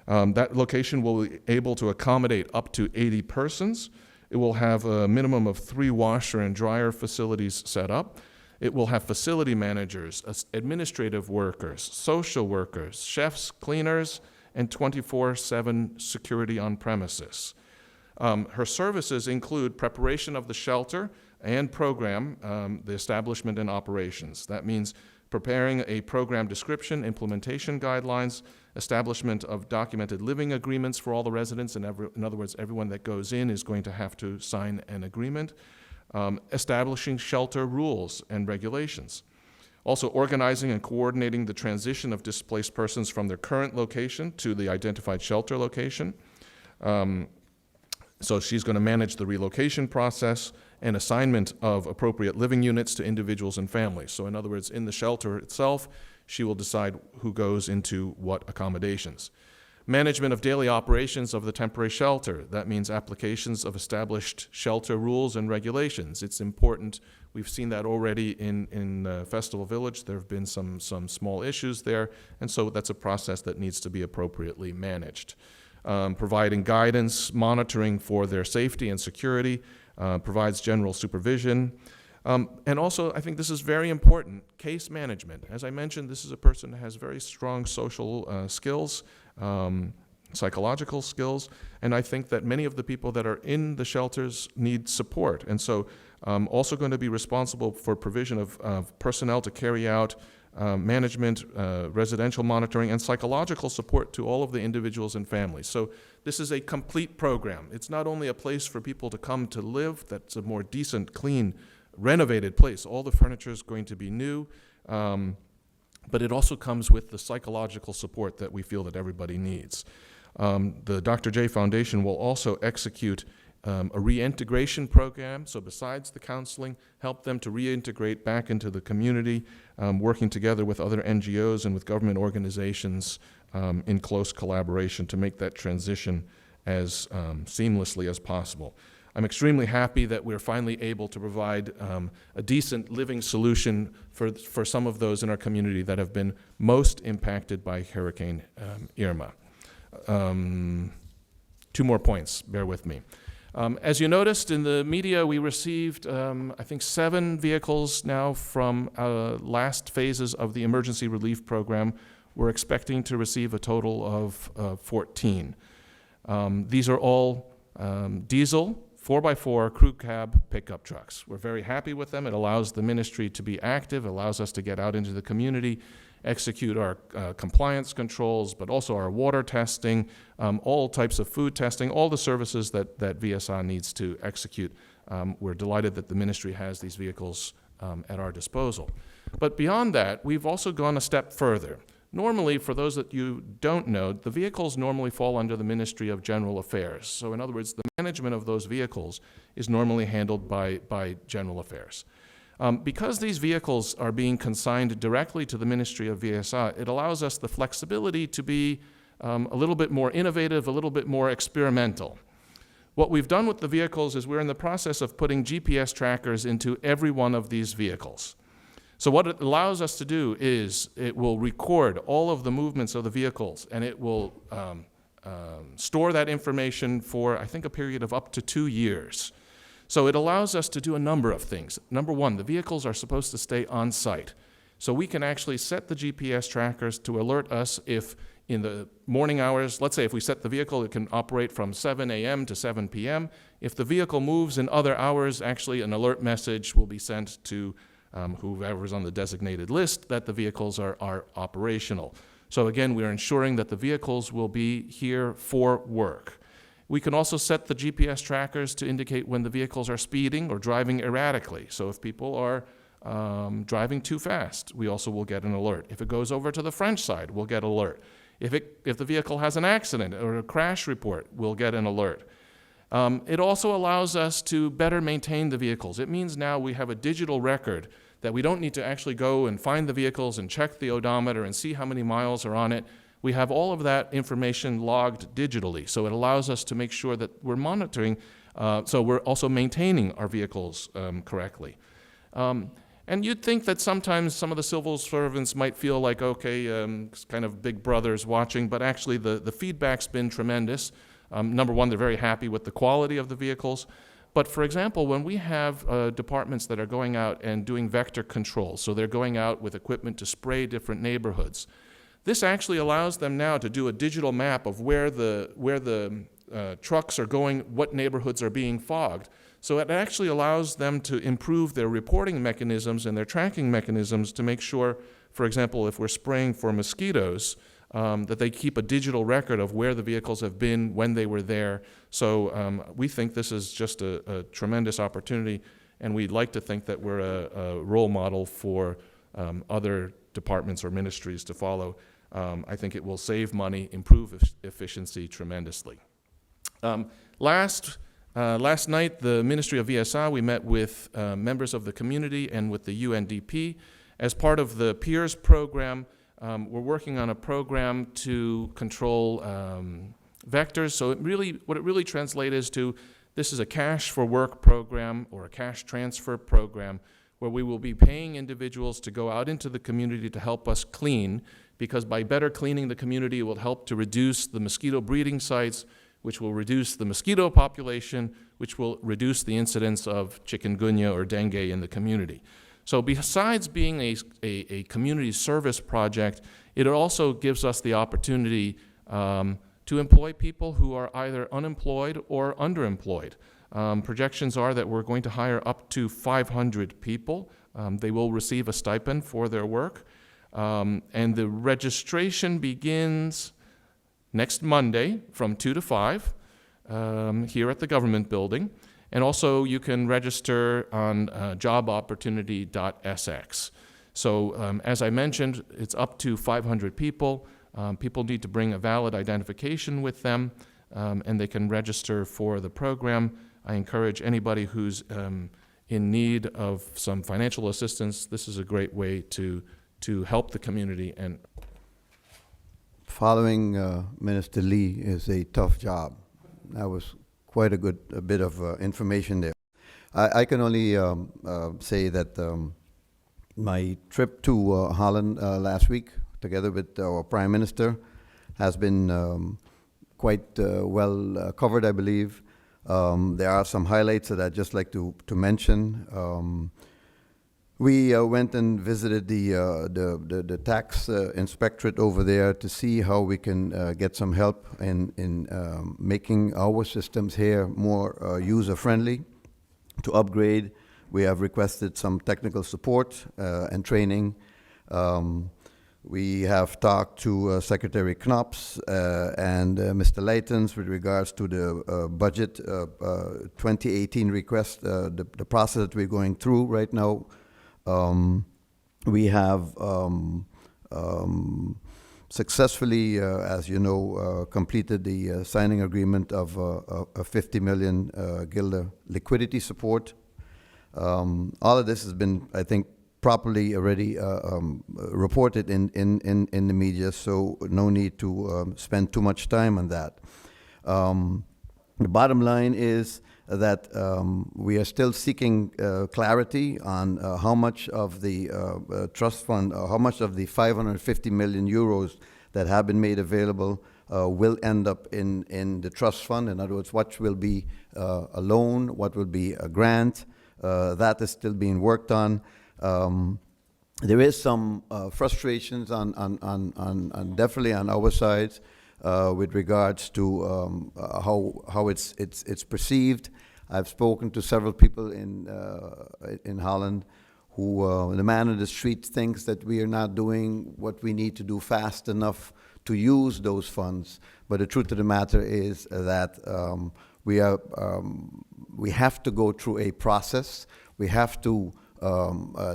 That location will be able to accommodate up to 80 persons. It will have a minimum of 3 washer and dryer facilities set up. It will have facility managers, administrative workers, social workers, chefs, cleaners, and 24/7 security on premises. Her services include preparation of the shelter and program, the establishment and operations. That means preparing a program description, implementation guidelines, establishment of documented living agreements for all the residents, and in other words, everyone that goes in is going to have to sign an agreement, establishing shelter rules and regulations. Also organizing and coordinating the transition of displaced persons from their current location to the identified shelter location. So she's going to manage the relocation process and assignment of appropriate living units to individuals and families. So in other words, in the shelter itself, she will decide who goes into what accommodations. Management of daily operations of the temporary shelter. That means applications of established shelter rules and regulations. It's important. We've seen that already in Festival Village. There have been some small issues there, and so that's a process that needs to be appropriately managed. Providing guidance, monitoring for their safety and security, provides general supervision. And also, I think this is very important, case management. As I mentioned, this is a person who has very strong social skills, psychological skills, and I think that many of the people that are in the shelters need support. And so also going to be responsible for provision of personnel to carry out management, residential monitoring, and psychological support to all of the individuals and families. So this is a complete program. It's not only a place for people to come to live, that's a more decent, clean, renovated place. All the furniture is going to be new, but it also comes with the psychological support that we feel that everybody needs. The Dr. J Foundation will also execute a reintegration program. So besides the counseling, help them to reintegrate back into the community, working together with other NGOs and with government organizations in close collaboration to make that transition as seamlessly as possible. I'm extremely happy that we're finally able to provide a decent living solution for some of those in our community that have been most impacted by Hurricane Irma. 2 more points, bear with me. As you noticed in the media, we received, I think, 7 vehicles now from last phases of the emergency relief program. We're expecting to receive a total of 14. These are all diesel 4x4 crew cab pickup trucks. We're very happy with them. It allows the ministry to be active, allows us to get out into the community, execute our compliance controls, but also our water testing, all types of food testing, all the services that VSA needs to execute. We're delighted that the ministry has these vehicles at our disposal. But beyond that, we've also gone a step further. Normally, for those that you don't know, the vehicles normally fall under the Ministry of General Affairs. So in other words, the management of those vehicles is normally handled by General Affairs. Because these vehicles are being consigned directly to the Ministry of VSA, it allows us the flexibility to be a little bit more innovative, a little bit more experimental. What we've done with the vehicles is we're in the process of putting GPS trackers into every one of these vehicles. So what it allows us to do is it will record all of the movements of the vehicles, and it will store that information for, I think, a period of up to 2 years. So it allows us to do a number of things. Number one, the vehicles are supposed to stay on site. So we can actually set the GPS trackers to alert us if in the morning hours, let's say if we set the vehicle, it can operate from 7 a.m. to 7 p.m. If the vehicle moves in other hours, actually an alert message will be sent to whoever's on the designated list that the vehicles are operational. So again, we're ensuring that the vehicles will be here for work. We can also set the GPS trackers to indicate when the vehicles are speeding or driving erratically. So if people are driving too fast, we also will get an alert. If it goes over to the French side, we'll get an alert. If the vehicle has an accident or a crash report, we'll get an alert. It also allows us to better maintain the vehicles. It means now we have a digital record that we don't need to actually go and find the vehicles and check the odometer and see how many miles are on it. We have all of that information logged digitally, so it allows us to make sure that we're monitoring, so we're also maintaining our vehicles correctly. And you'd think that sometimes some of the civil servants might feel like, okay, kind of big brothers watching, but actually the feedback's been tremendous. Number one, they're very happy with the quality of the vehicles. But for example, when we have departments that are going out and doing vector control, so they're going out with equipment to spray different neighborhoods, this actually allows them now to do a digital map of where the trucks are going, what neighborhoods are being fogged. So it actually allows them to improve their reporting mechanisms and their tracking mechanisms to make sure, for example, if we're spraying for mosquitoes, that they keep a digital record of where the vehicles have been, when they were there. So we think this is just a tremendous opportunity, and we'd like to think that we're a role model for other departments or ministries to follow. I think it will save money, improve efficiency tremendously. Last night, the Ministry of VSA, we met with members of the community and with the UNDP. As part of the PEERS program, we're working on a program to control vectors. So what it really translates to, this is a cash for work program or a cash transfer program where we will be paying individuals to go out into the community to help us clean, because by better cleaning the community, it will help to reduce the mosquito breeding sites, which will reduce the mosquito population, which will reduce the incidence of chikungunya or dengue in the community. So besides being a community service project, it also gives us the opportunity to employ people who are either unemployed or underemployed. Projections are that we're going to hire up to 500 people. They will receive a stipend for their work. And the registration begins next Monday from 2 to 5 here at the government building. And also you can register on jobopportunity.sx. So as I mentioned, it's up to 500 people. People need to bring a valid identification with them, and they can register for the program. I encourage anybody who's in need of some financial assistance. This is a great way to help the community. And following Minister Lee is a tough job. That was quite a bit of information there. I can only say that my trip to Holland last week, together with our Prime Minister, has been quite well covered, I believe. There are some highlights that I'd just like to mention. We went and visited the tax inspectorate over there to see how we can get some help in making our systems here more user-friendly. To upgrade, we have requested some technical support and training. We have talked to Secretary Knops and Mr. Leitens with regards to the budget 2018 request, the process that we're going through right now. We have successfully, as you know, completed the signing agreement of a 50 million guilder liquidity support. All of this has been, I think, properly already reported in the media, so no need to spend too much time on that. The bottom line is that we are still seeking clarity on how much of the trust fund, how much of the 550 million euros that have been made available will end up in the trust fund. In other words, what will be a loan, what will be a grant. That is still being worked on. There is some frustrations on definitely on our side with regards to how it's perceived. I've spoken to several people in Holland who the man in the street thinks that we are not doing what we need to do fast enough to use those funds. But the truth of the matter is that we have to go through a process. We have to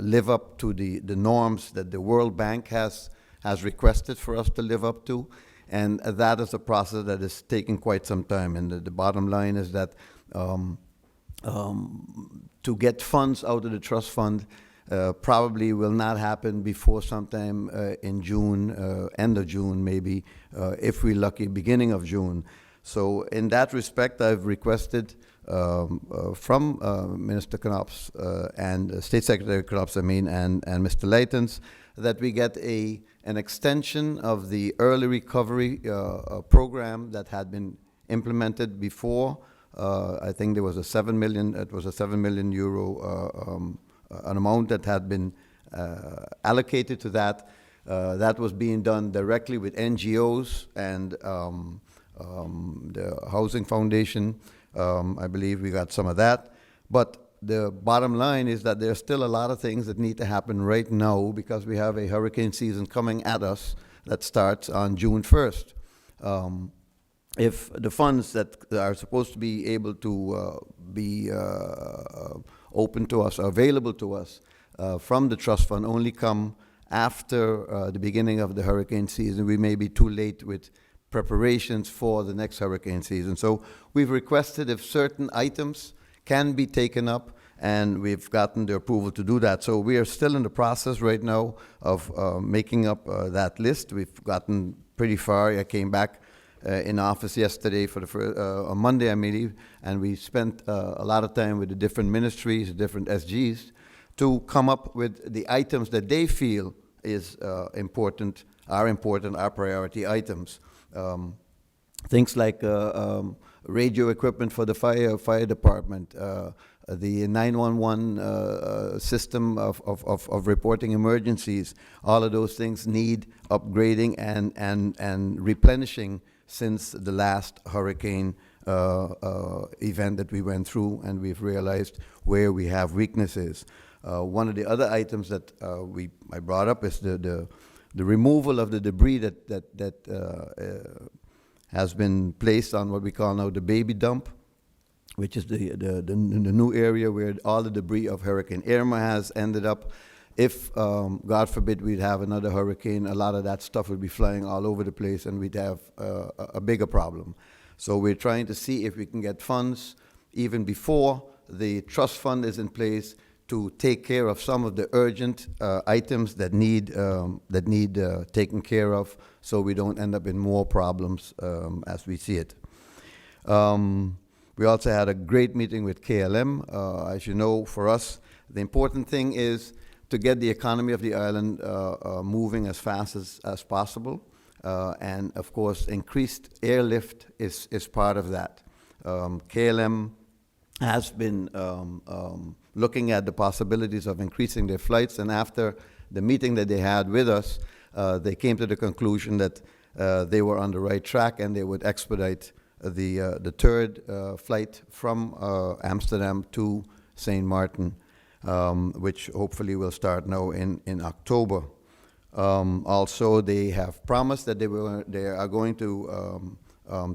live up to the norms that the World Bank has requested for us to live up to. And that is a process that is taking quite some time. And the bottom line is that to get funds out of the trust fund probably will not happen before sometime in June, end of June maybe, if we're lucky, beginning of June. So in that respect, I've requested from Minister Knops and State Secretary Knops, and Mr. Leitens, that we get an extension of the early recovery program that had been implemented before. I think there was a 7 million. It was a 7 million euro an amount that had been allocated to that. That was being done directly with NGOs and the Housing Foundation. I believe we got some of that. But the bottom line is that there's still a lot of things that need to happen right now because we have a hurricane season coming at us that starts on June 1st. If the funds that are supposed to be able to be open to us, or available to us from the trust fund only come after the beginning of the hurricane season, we may be too late with preparations for the next hurricane season. So we've requested if certain items can be taken up, and we've gotten the approval to do that. So we are still in the process right now of making up that list. We've gotten pretty far. I came back in office yesterday for on Monday, I believe, and we spent a lot of time with the different ministries, the different SGs, to come up with the items that they feel is important, our priority items. Things like radio equipment for the fire department, the 911 system of reporting emergencies. All of those things need upgrading and replenishing since the last hurricane event that we went through, and we've realized where we have weaknesses. One of the other items that I brought up is the removal of the debris that has been placed on what we call now the baby dump, which is the new area where all the debris of Hurricane Irma has ended up. if, God forbid, we'd have another hurricane, a lot of that stuff would be flying all over the place and we'd have a bigger problem. So we're trying to see if we can get funds even before the trust fund is in place to take care of some of the urgent items that need taken care of, so we don't end up in more problems as we see it. We also had a great meeting with KLM. As you know, for us, the important thing is to get the economy of the island moving as fast as possible. And of course, increased airlift is part of that. KLM has been looking at the possibilities of increasing their flights, and after the meeting that they had with us, they came to the conclusion that they were on the right track and they would expedite the third flight from Amsterdam to St. Martin, which hopefully will start now in October. Also, they have promised that they are going to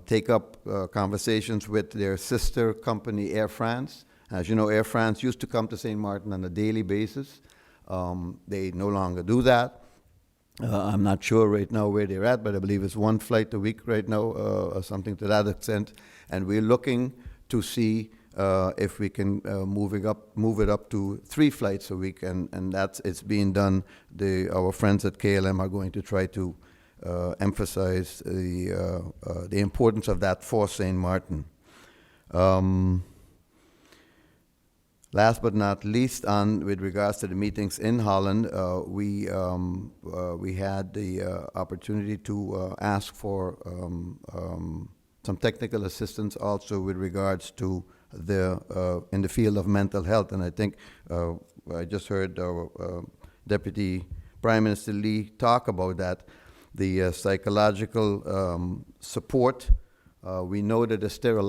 take up conversations with their sister company, Air France. As you know, Air France used to come to St. Martin on a daily basis. They no longer do that. I'm not sure right now where they're at, but I believe it's one flight a week right now, or something to that extent. And we're looking to see if we can move it up to 3 flights a week, and it's being done. Our friends at KLM are going to try to emphasize the importance of that for St. Martin. Last but not least, with regards to the meetings in Holland, we had the opportunity to ask for some technical assistance also with regards to in the field of mental health. And I think I just heard our Deputy Prime Minister Lee talk about that. The psychological support. We know that there's still a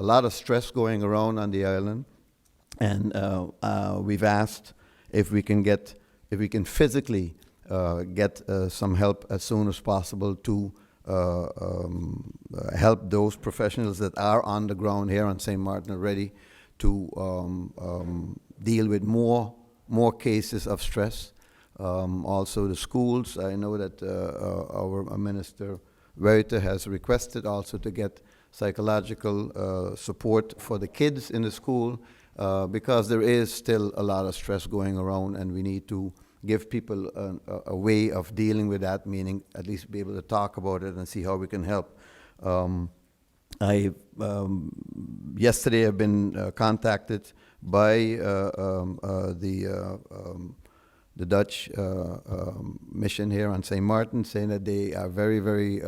lot of stress going around on the island. And we've asked if we can physically get some help as soon as possible to help those professionals that are on the ground here on St. Martin already to deal with more cases of stress. Also the schools, I know that our Minister Verita has requested also to get psychological support for the kids in the school, because there is still a lot of stress going around, and we need to give people a way of dealing with that, meaning at least be able to talk about it and see how we can help. Yesterday I've been contacted by the Dutch mission here on St. Martin, saying that they are very, very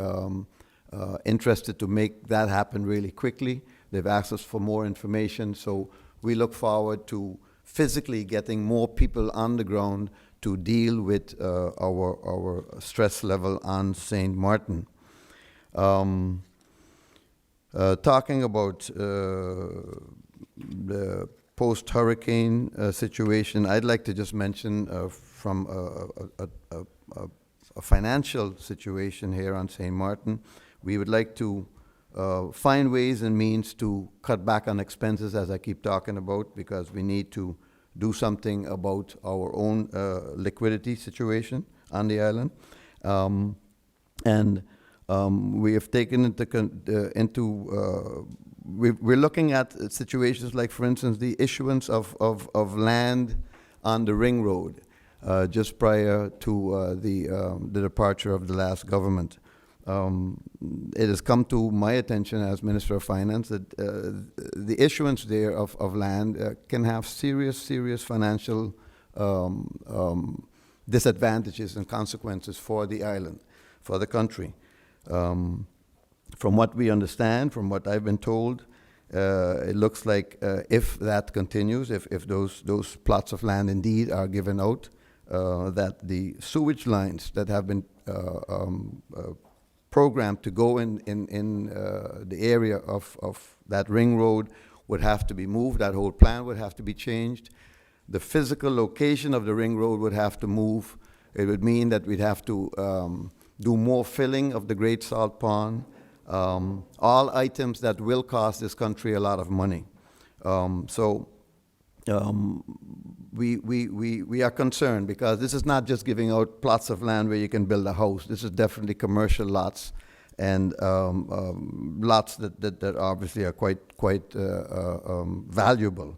interested to make that happen really quickly. They've asked us for more information, so we look forward to physically getting more people on the ground to deal with our stress level on St. Martin. Talking about the post-hurricane situation, I'd like to just mention from a financial situation here on St. Martin, we would like to find ways and means to cut back on expenses, as I keep talking about, because we need to do something about our own liquidity situation on the island. We have taken we're looking at situations like, for instance, the issuance of land on the ring road just prior to the departure of the last government. It has come to my attention as Minister of Finance that the issuance there of land can have serious financial disadvantages and consequences for the island, for the country. From what we understand, from what I've been told, it looks like if that continues, if those plots of land indeed are given out, that the sewage lines that have been programmed to go in the area of that ring road would have to be moved. That whole plan would have to be changed. The physical location of the ring road would have to move. It would mean that we'd have to do more filling of the Great Salt Pond. All items that will cost this country a lot of money. we are concerned because this is not just giving out plots of land where you can build a house. This is definitely commercial lots and lots that obviously are quite valuable.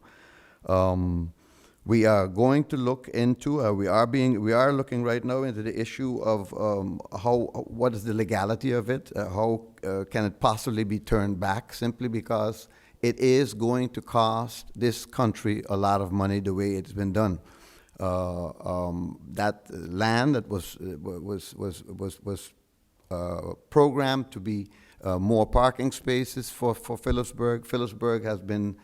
We are going to look into. We are looking right now into the issue of what is the legality of it? How can it possibly be turned back? Simply because it is going to cost this country a lot of money the way it's been done. That land that was programmed to be more parking spaces for Phillipsburg. Phillipsburg has been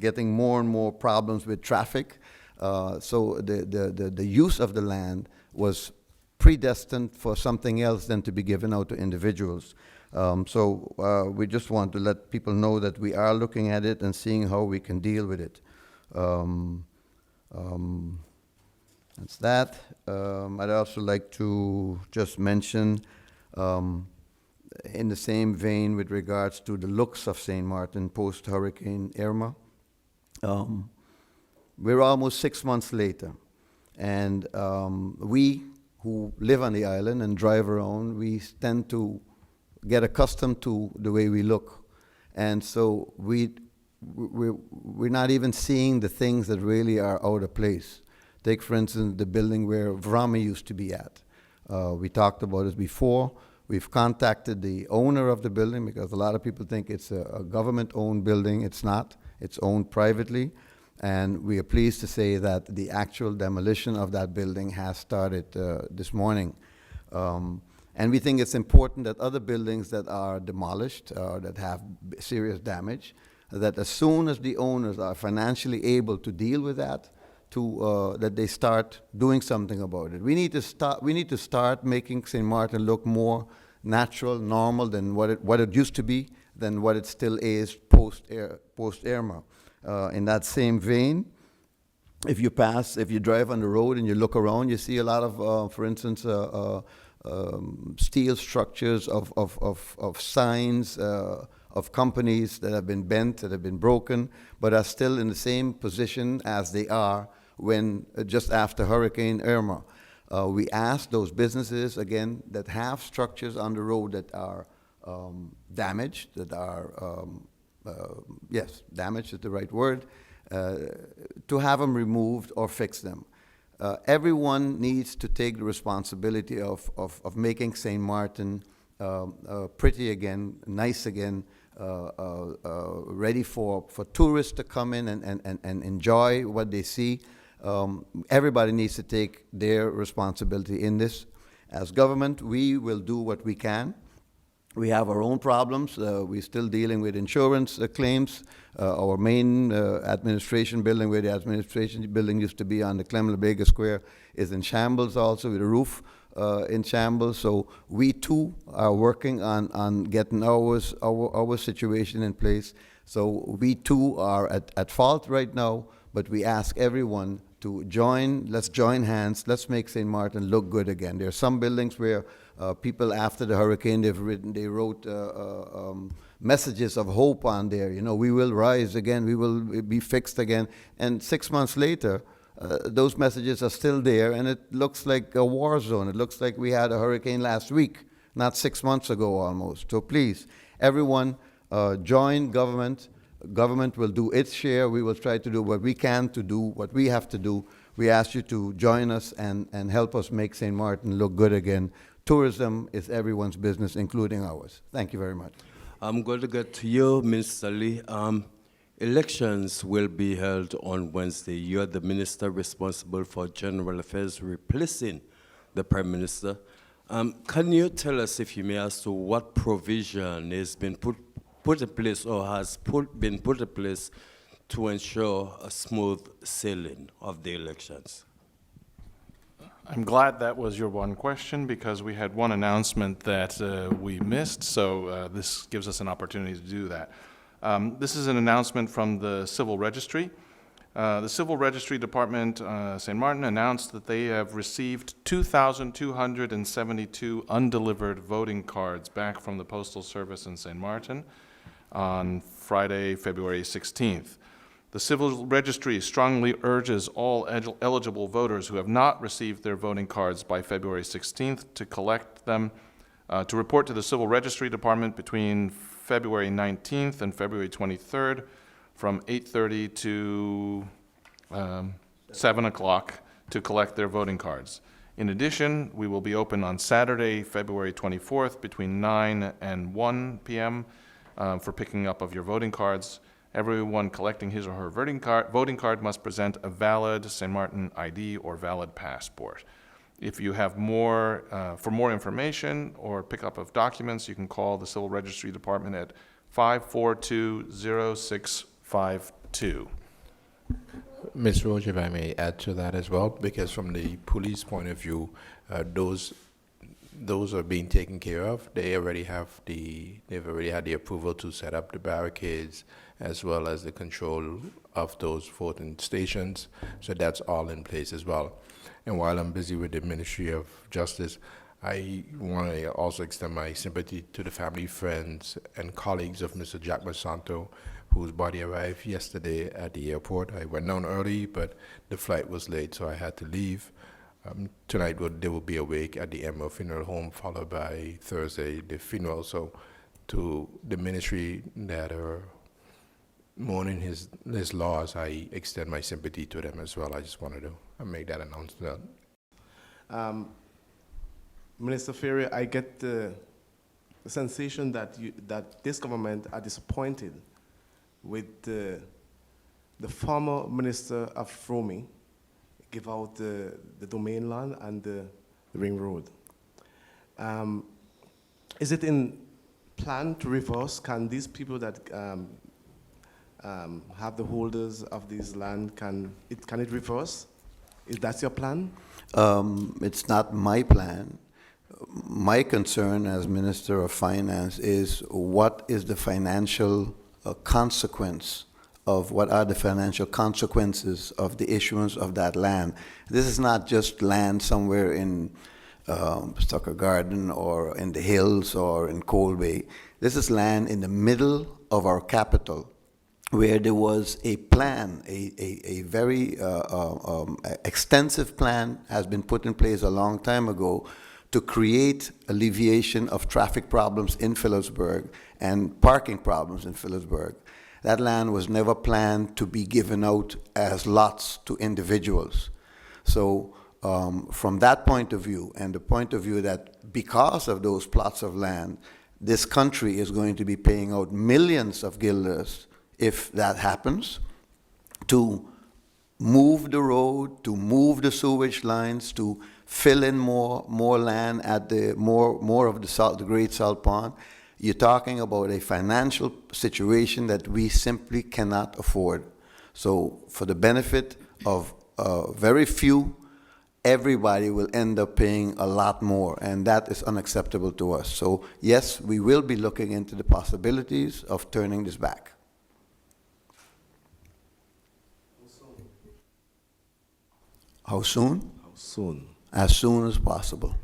getting more and more problems with traffic. So the use of the land was predestined for something else than to be given out to individuals. So we just want to let people know that we are looking at it and seeing how we can deal with it. That's that. I'd also like to just mention in the same vein with regards to the looks of St. Martin post-Hurricane Irma. We're almost 6 months later, and we who live on the island and drive around, we tend to get accustomed to the way we look. And so we're not even seeing the things that really are out of place. Take, for instance, the building where Vrami used to be at. We talked about this before. We've contacted the owner of the building because a lot of people think it's a government-owned building. It's not. It's owned privately. And we are pleased to say that the actual demolition of that building has started this morning. And we think it's important that other buildings that are demolished or that have serious damage, that as soon as the owners are financially able to deal with that, that they start doing something about it. We need to start making St. Martin look more natural, normal than what it used to be, than what it still is post-Irma. In that same vein, if you drive on the road and you look around, you see a lot of, for instance, steel structures of signs of companies that have been bent, that have been broken, but are still in the same position as they are when just after Hurricane Irma. We asked those businesses, again, that have structures on the road that are damaged, that are, yes, damaged is the right word, to have them removed or fix them. Everyone needs to take the responsibility of making St. Martin pretty again, nice again, ready for tourists to come in and enjoy what they see. Everybody needs to take their responsibility in this. As government, we will do what we can. We have our own problems. We're still dealing with insurance claims. Our main administration building, where the administration building used to be on the Clem LeBega Square, is in shambles also, with the roof in shambles. So we too are working on getting our situation in place. So we too are at fault right now, but we ask everyone to join. Let's join hands. Let's make St. Martin look good again. There are some buildings where people after the hurricane, they wrote messages of hope on there. You know, we will rise again. We will be fixed again. And 6 months later, those messages are still there, and it looks like a war zone. It looks like we had a hurricane last week, not 6 months ago almost. So please, everyone, join government. Government will do its share. We will try to do what we can to do what we have to do. We ask you to join us and help us make St. Martin look good again. Tourism is everyone's business, including ours. Thank you very much. I'm going to get to you, Mr. Lee. Elections will be held on Wednesday. You're the minister responsible for general affairs, replacing the Prime Minister. Can you tell us, if you may, as to what provision has been put in place or has been put in place to ensure a smooth sailing of the elections? I'm glad that was your one question, because we had one announcement that we missed, so this gives us an opportunity to do that. This is an announcement from the Civil Registry. The Civil Registry Department, St. Martin, announced that they have received 2,272 undelivered voting cards back from the Postal Service in St. Martin on Friday, February 16th. The Civil Registry strongly urges all eligible voters who have not received their voting cards by February 16th to collect them, to report to the Civil Registry Department between February 19th and February 23rd from 8:30 to 7 o'clock to collect their voting cards. In addition, we will be open on Saturday, February 24th between 9 and 1 p.m. For picking up of your voting cards. Everyone collecting his or her voting card must present a valid St. Martin ID or valid passport. If you have for more information or pickup of documents, you can call the Civil Registry Department at 542-0652. Ms. Roach, if I may add to that as well, because from the police point of view, those are being taken care of. They've already had the approval to set up the barricades as well as the control of those voting stations. So that's all in place as well. And while I'm busy with the Ministry of Justice, I want to also extend my sympathy to the family, friends, and colleagues of Mr. Jack Monsanto, whose body arrived yesterday at the airport. I went down early, but the flight was late, so I had to leave. Tonight they will be awake at the Emerald Funeral Home, followed by Thursday the funeral. So to the ministry that are mourning his loss, I extend my sympathy to them as well. I just wanted to make that announcement. Minister Ferrier, I get the sensation that this government are disappointed with the former Minister of Roaming give out the domain land and the ring road. Is it in plan to reverse? Can these people that have the holders of this land, can it reverse? Is that your plan? It's not my plan. My concern as Minister of Finance is what is the financial consequence of what are the financial consequences of the issuance of that land. This is not just land somewhere in Stucker Garden or in the hills or in Cold Bay. This is land in the middle of our capital where there was a plan, a very extensive plan has been put in place a long time ago to create alleviation of traffic problems in Phillipsburg and parking problems in Phillipsburg. That land was never planned to be given out as lots to individuals. So from that point of view, and the point of view that because of those plots of land, this country is going to be paying out millions of guilders if that happens, to move the road, to move the sewage lines, to fill in more land at the more of the Great Salt Pond. You're talking about a financial situation that we simply cannot afford. So for the benefit of very few, everybody will end up paying a lot more, and that is unacceptable to us. So yes, we will be looking into the possibilities of turning this back. How soon? How soon? As soon as possible.